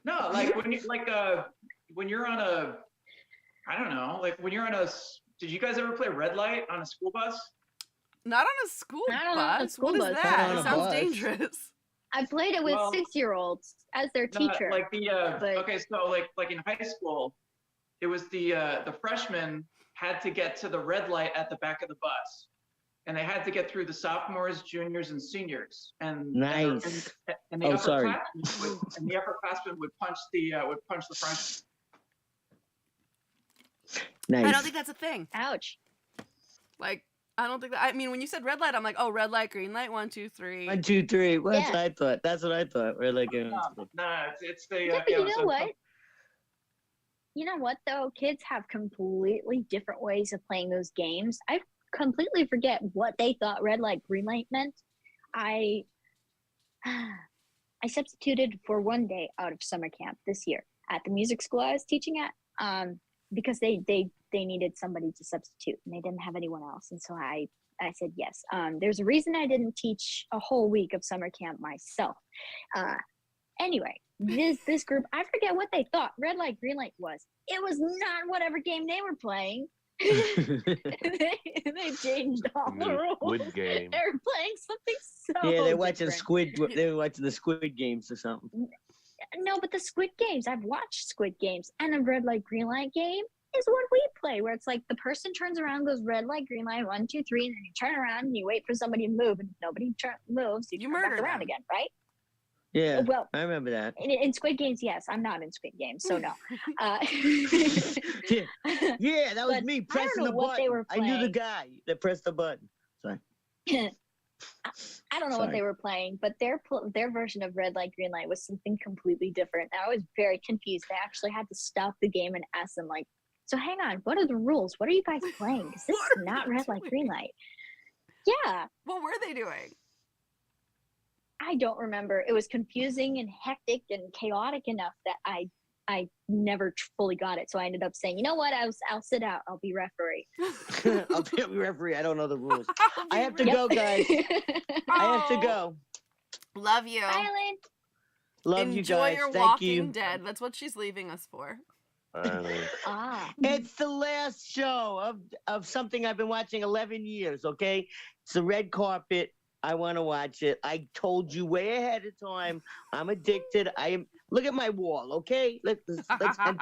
No, like when you're on a, I don't know, like when you're on a. Did you guys ever play red light on a school bus? Not on a school Not on a bus. school What is bus. that? Not on It a sounds bus. dangerous. I played it with Well, 6-year-olds as their teacher. Like the but- okay, so like in high school, it was the freshmen had to get to the red light at the back of the bus, and they had to get through the sophomores, juniors, and seniors. And Nice. And the Oh, sorry. upperclassmen would punch the freshmen. Nice. I don't think that's a thing. Ouch. Like, I don't think that. I mean, when you said red light, I'm like, oh, red light, green light, 1, 2, 3. 1, 2, 3. Well, that's Yeah. what I thought. That's what I thought. We're like, Nah, it's the. Yeah, but you know what? You know what though? Kids have completely different ways of playing those games. I completely forget what they thought red light, green light meant. I substituted for one day out of summer camp this year at the music school I was teaching at, because they needed somebody to substitute and they didn't have anyone else, and so I said yes. There's a reason I didn't teach a whole week of summer camp myself. Anyway, this group, I forget what they thought red light, green light was. It was not whatever game they were playing. they changed all the rules. Squid Game. They were playing something so yeah, they're watching different. They were watching the Squid Games or something. No, but the Squid Games, I've watched Squid Games, and a red light, green light game. is what we play, where it's like the person turns around, goes red light, green light, 1, 2, 3, and then you turn around and you wait for somebody to move, and if nobody moves, you turn back murder around them. again, right? Yeah, Well, I remember that. in Squid Games, yes. I'm not in Squid Games, so no. Yeah, that was But me I don't pressing know the what they button. were I knew the playing. guy that pressed the button. Sorry. I don't know what they were playing, but their version of red light, green light was something completely different. I was very confused. I actually had to stop the game and ask them, like, so hang on, what are the rules? What are you guys playing? Because this What is are not you red light, green doing? light. Yeah, What were they doing? I don't remember. It was confusing and hectic and chaotic enough that I never fully got it. So I ended up saying, you know what? I'll sit out. I'll be referee. I'll be a referee. I don't know the rules. I'll I be have to ready. go, guys. I have to Oh, go. Love you. Island. Love you Enjoy guys. your Thank Walking you. Dead. That's what she's leaving us for. Ah. It's the last show of something I've been watching 11 years, okay? It's the red carpet. I want to watch it. I told you way ahead of time. I'm addicted. Look at my wall, okay? Let's and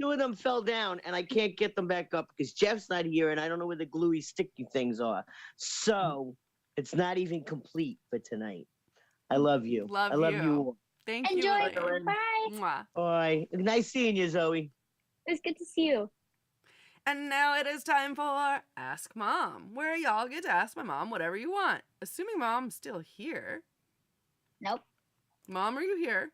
two of them fell down and I can't get them back up because Jeff's not here and I don't know where the gluey sticky things are. So it's not even complete for tonight. I love you. Love I love you. you all. Thank Enjoy. you, Elaine. Bye. Mwah. Bye. Nice seeing you, Zoe. It was good to see you. And now it is time for Ask Mom, where y'all get to ask my mom whatever you want. Assuming Mom's still here. Nope. Mom, are you here?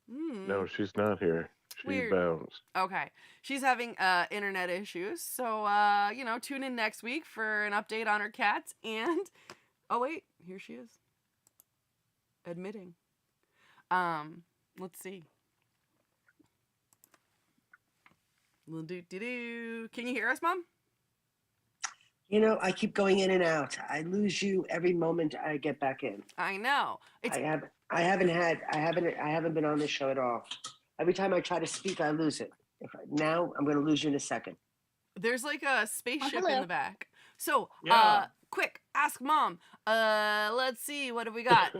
No, she's not here. She's Weird. bounced. Okay. She's having internet issues. So, tune in next week for an update on her cats. And, oh, wait. Here she is. Admitting. Let's see. Can you hear us, Mom? You know, I keep going in and out. I lose you every moment I get back in. I know. I haven't been on this show at all. Every time I try to speak, I lose it. Now I'm going to lose you in a second. There's like a spaceship in hello. the back. So, Yeah. quick, ask Mom. Let's see, what have we got?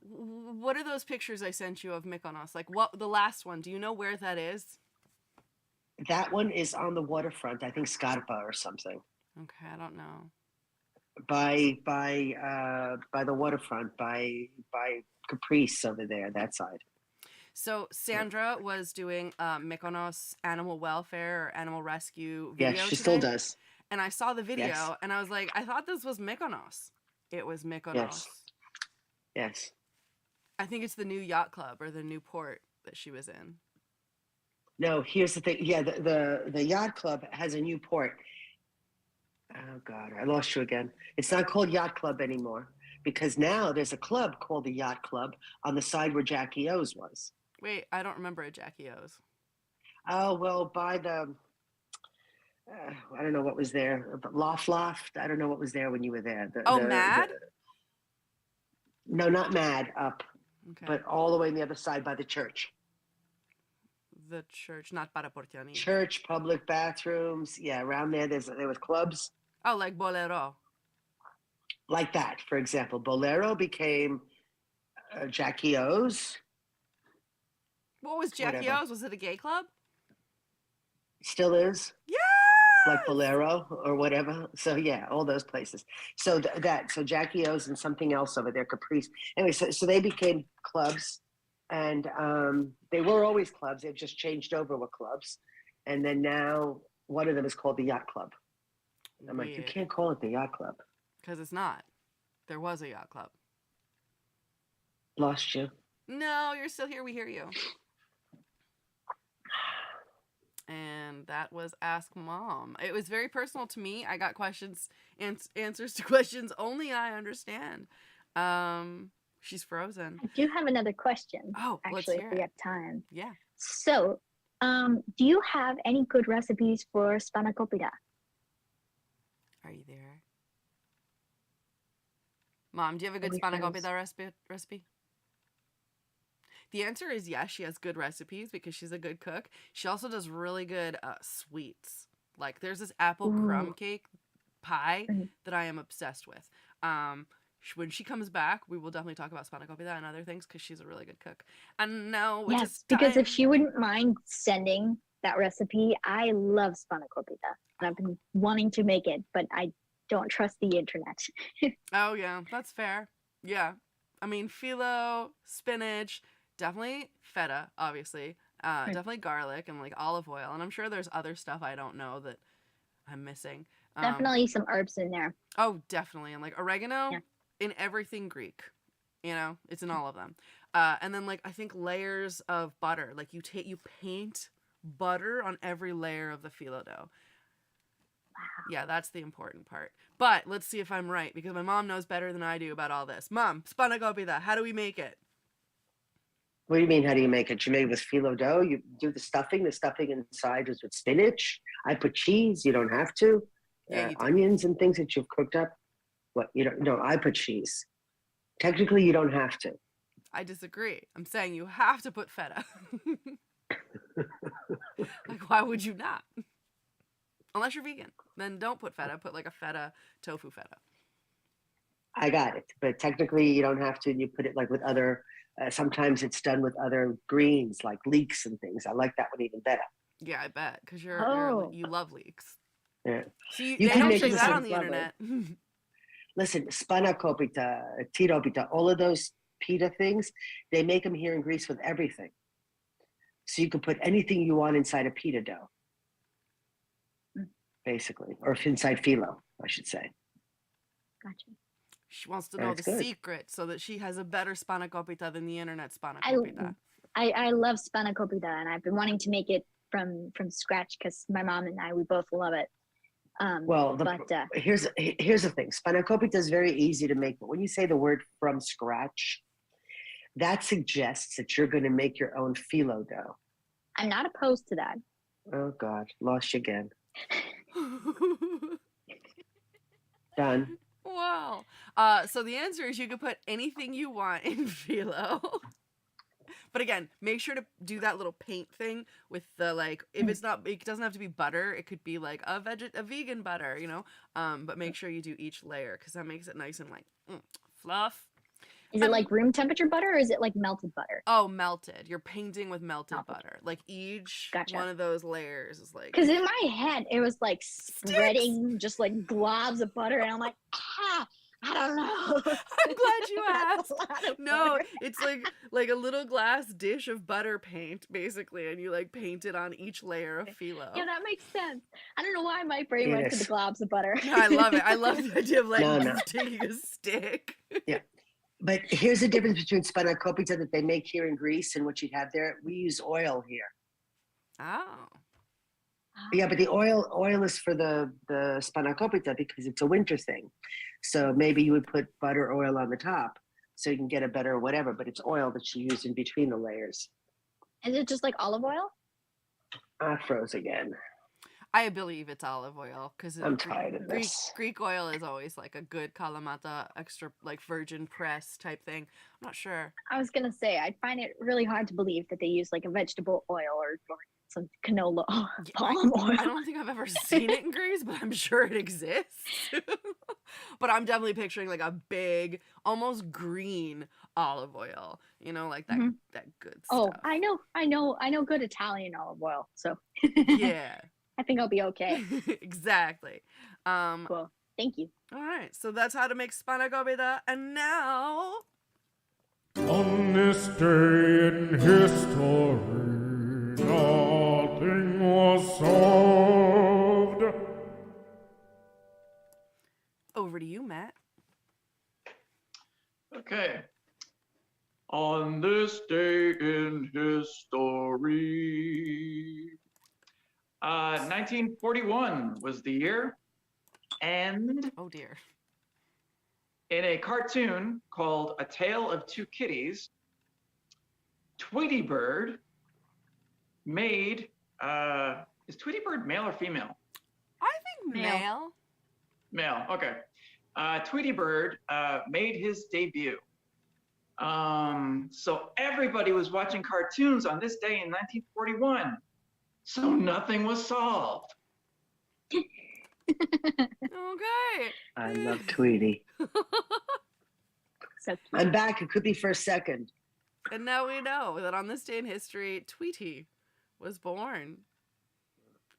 What are those pictures I sent you of Mykonos? Like, what the last one? Do you know where that is? That one is on the waterfront. I think Scarpa or something. Okay, I don't know. By the waterfront, by Caprice over there, that side. So Sandra was doing Mykonos animal welfare or animal rescue video Yes, she today, still does. and I saw the video, Yes. and I was like, I thought this was Mykonos. It was Mykonos. Yes. Yes. I think it's the new yacht club or the new port that she was in. No, here's the thing. Yeah, the yacht club has a new port. Oh God, I lost you again. It's not called Yacht Club anymore because now there's a club called the Yacht Club on the side where Jackie O's was. Wait, I don't remember a Jackie O's. Oh well, by the I don't know what was there. Loft. I don't know what was there when you were there. Mad? No, not Mad. Up, Okay. but all the way on the other side by the church. The church, not Paraportiani. Church, public bathrooms. Yeah, around there. There was clubs Oh, like Bolero. like that. For example, Bolero became Jackie O's. What was Jackie Whatever. O's? Was it a gay club? Still is. Yeah. Like Bolero or whatever. So yeah, all those places. So so Jackie O's and something else over there, Caprice. Anyway, so they became clubs, and they were always clubs. They've just changed over with clubs, and then now one of them is called the Yacht Club. I'm like, you can't call it the Yacht Club. Because it's not. There was a yacht club. Lost you. No, you're still here. We hear you. And that was Ask Mom. It was very personal to me. I got questions, answers to questions only I understand. She's frozen. I do have another question. Oh, let's actually, hear if we it. have time. Yeah. So, do you have any good recipes for spanakopita? Are you there? Mom, do you have a good Are we spanakopita recipe? The answer is yes, she has good recipes because she's a good cook. She also does really good sweets. Like there's this apple crumb cake pie Mhm. that I am obsessed with. when she comes back, we will definitely talk about spanakopita and other things because she's a really good cook. And now it's Yes, just because time. if she wouldn't mind sending that recipe, I love spanakopita. And I've been wanting to make it, but I don't trust the internet. Oh yeah, that's fair. Yeah, I mean phyllo, spinach, definitely feta, obviously. Definitely garlic and like olive oil, and I'm sure there's other stuff I don't know that I'm missing. Definitely some herbs in there. Oh, definitely, and like oregano Yeah. in everything Greek. You know, it's in all of them. And then like I think layers of butter. Like you paint butter on every layer of the phyllo dough. Yeah, that's the important part. But let's see if I'm right because my mom knows better than I do about all this. Mom, spanakopita, how do we make it? What do you mean? How do you make it? You make it with phyllo dough. You do the stuffing. The stuffing inside is with spinach. I put cheese. You don't have to. Yeah, you do. Onions and things that you've cooked up. What you don't? No, I put cheese. Technically, you don't have to. I disagree. I'm saying you have to put feta. Like, why would you not? Unless you're vegan, then don't put feta. Put like a feta tofu feta. I got it, but technically, you don't have to. You put it like with other. Sometimes it's done with other greens like leeks and things. I like that one even better. Yeah, I bet because Oh. you love leeks. Yeah. See, You they can don't make say this that in on the rubber. internet. Listen, spanakopita, tiropita, all of those pita things, they make them here in Greece with everything. So you can put anything you want inside a pita dough, basically, or inside phyllo, I should say. Gotcha. She wants to know That's the good. secret so that she has a better spanakopita than the internet spanakopita. I love spanakopita, and I've been wanting to make it from scratch because my mom and I, we both love it. Well, but here's the thing. Spanakopita is very easy to make, but when you say the word from scratch, that suggests that you're going to make your own phyllo dough. I'm not opposed to that. Oh God, lost you again. Done. Wow. So the answer is you could put anything you want in phyllo. But again, make sure to do that little paint thing with the like. If it's not, it doesn't have to be butter. It could be like a vegan butter, you know. But make sure you do each layer because that makes it nice and like fluff. Is it like room temperature butter or is it like melted butter? Oh, melted. You're painting with melted butter. Like each Gotcha. one of those layers is like. Because in my head it was like spreading just like globs of butter, and I'm like, I don't know. I'm glad you asked. A lot of No, butter. it's like a little glass dish of butter paint, basically, and you like paint it on each layer of phyllo. Yeah, that makes sense. I don't know why my brain went to the globs of butter. No, I love it. I love the idea of like No. taking a stick. Yeah. But here's the difference between spanakopita that they make here in Greece and what you'd have there. We use oil here. Oh. Yeah, but the oil is for the spanakopita because it's a winter thing. So maybe you would put butter oil on the top so you can get a better whatever, but it's oil that you use in between the layers. Is it just like olive oil? Froze again. I believe it's olive oil because I'm tired of this. Greek oil is always like a good Kalamata extra like virgin press type thing. I'm not sure. I was gonna say I find it really hard to believe that they use like a vegetable oil or some canola palm oil. I don't think I've ever seen it in Greece, but I'm sure it exists. But I'm definitely picturing like a big, almost green olive oil. You know, like that that good stuff. Oh, I know good Italian olive oil. So Yeah. I think I'll be okay. Exactly. Cool. Thank you. All right, so that's how to make spanakopita, and now on this day in history, nothing was solved. over to you, Matt. Okay. On this day in history, 1941 was the year, and Oh dear. in a cartoon called A Tale of Two Kitties, Tweety Bird made, is Tweety Bird male or female? I think male. Male, okay. Tweety Bird made his debut. So everybody was watching cartoons on this day in 1941. So nothing was solved. Okay. I love Tweety. So cute. I'm back. It could be for a second. And now we know that on this day in history, Tweety was born.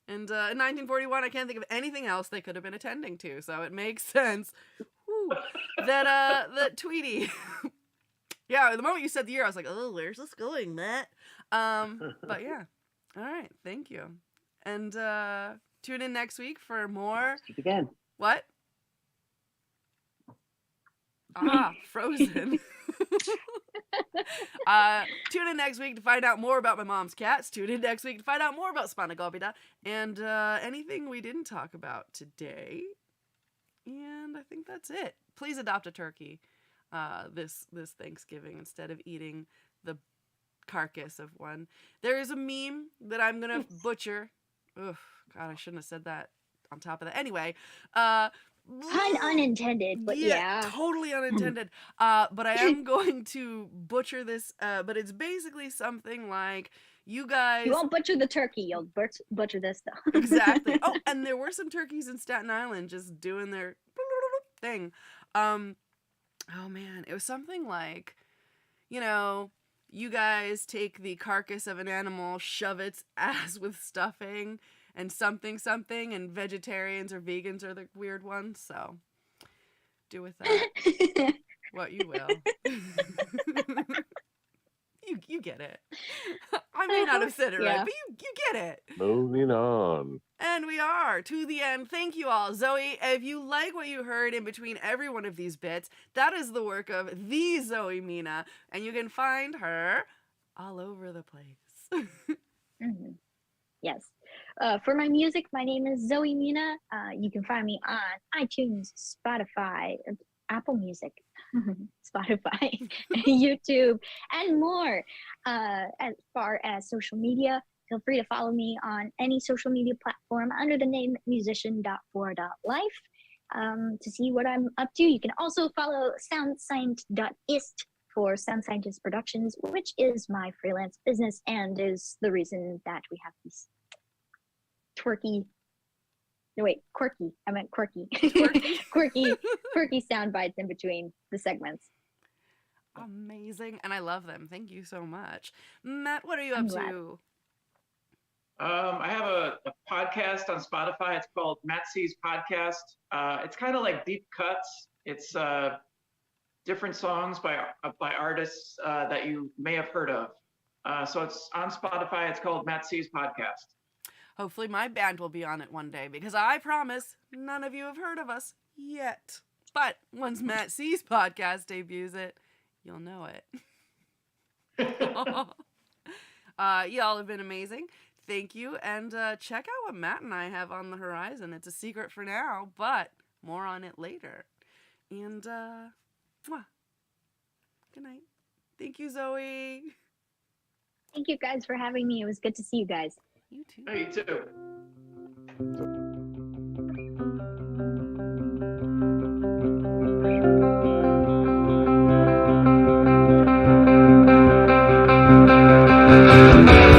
And in 1941, I can't think of anything else they could have been attending to, so it makes sense that Tweety. Yeah, the moment you said the year, I was like, oh, where's this going, Matt? But yeah, all right, thank you. And tune in next week for more. Speak again. What? Ah, Frozen. Tune in next week to find out more about my mom's cats. Tune in next week to find out more about Spanagopida and anything we didn't talk about today. And I think that's it. Please adopt a turkey this Thanksgiving instead of eating the carcass of one. There is a meme that I'm gonna butcher. Ugh, God, I shouldn't have said that on top of that. Anyway, Pun unintended, but yeah. Totally unintended. But I am going to butcher this. But it's basically something like, you guys. You won't butcher the turkey. You'll butcher this though. Exactly. Oh, and there were some turkeys in Staten Island just doing their thing. Oh man, it was something like, you guys take the carcass of an animal, shove its ass with stuffing, and something, and vegetarians or vegans are the weird ones, so do with that what you will. You get it. I may not have said it right, but you get it. Moving on. And we are to the end. Thank you all. Zoe, if you like what you heard in between every one of these bits, that is the work of the Zoe Mina, and you can find her all over the place. Mm-hmm. Yes. For my music, my name is Zoe Mina. You can find me on iTunes, Spotify, Apple Music, Spotify, YouTube, and more. As far as social media, feel free to follow me on any social media platform under the name musician.4.life to see what I'm up to. You can also follow soundscientist for Sound Scientist Productions, which is my freelance business and is the reason that we have these quirky. I meant quirky. quirky sound bites in between the segments. Amazing, and I love them. Thank you so much. Matt, what are you up to? I have a podcast on Spotify. It's called Matt C's Podcast. It's kind of like deep cuts. It's different songs by artists that you may have heard of. So it's on Spotify. It's called Matt C's Podcast. Hopefully my band will be on it one day, because I promise none of you have heard of us yet. But once Matt C's podcast debuts it, you'll know it. Y'all have been amazing. Thank you. And check out what Matt and I have on the horizon. It's a secret for now, but more on it later. And good night. Thank you, Zoe. Thank you guys for having me. It was good to see you guys. You too. Hey, you too.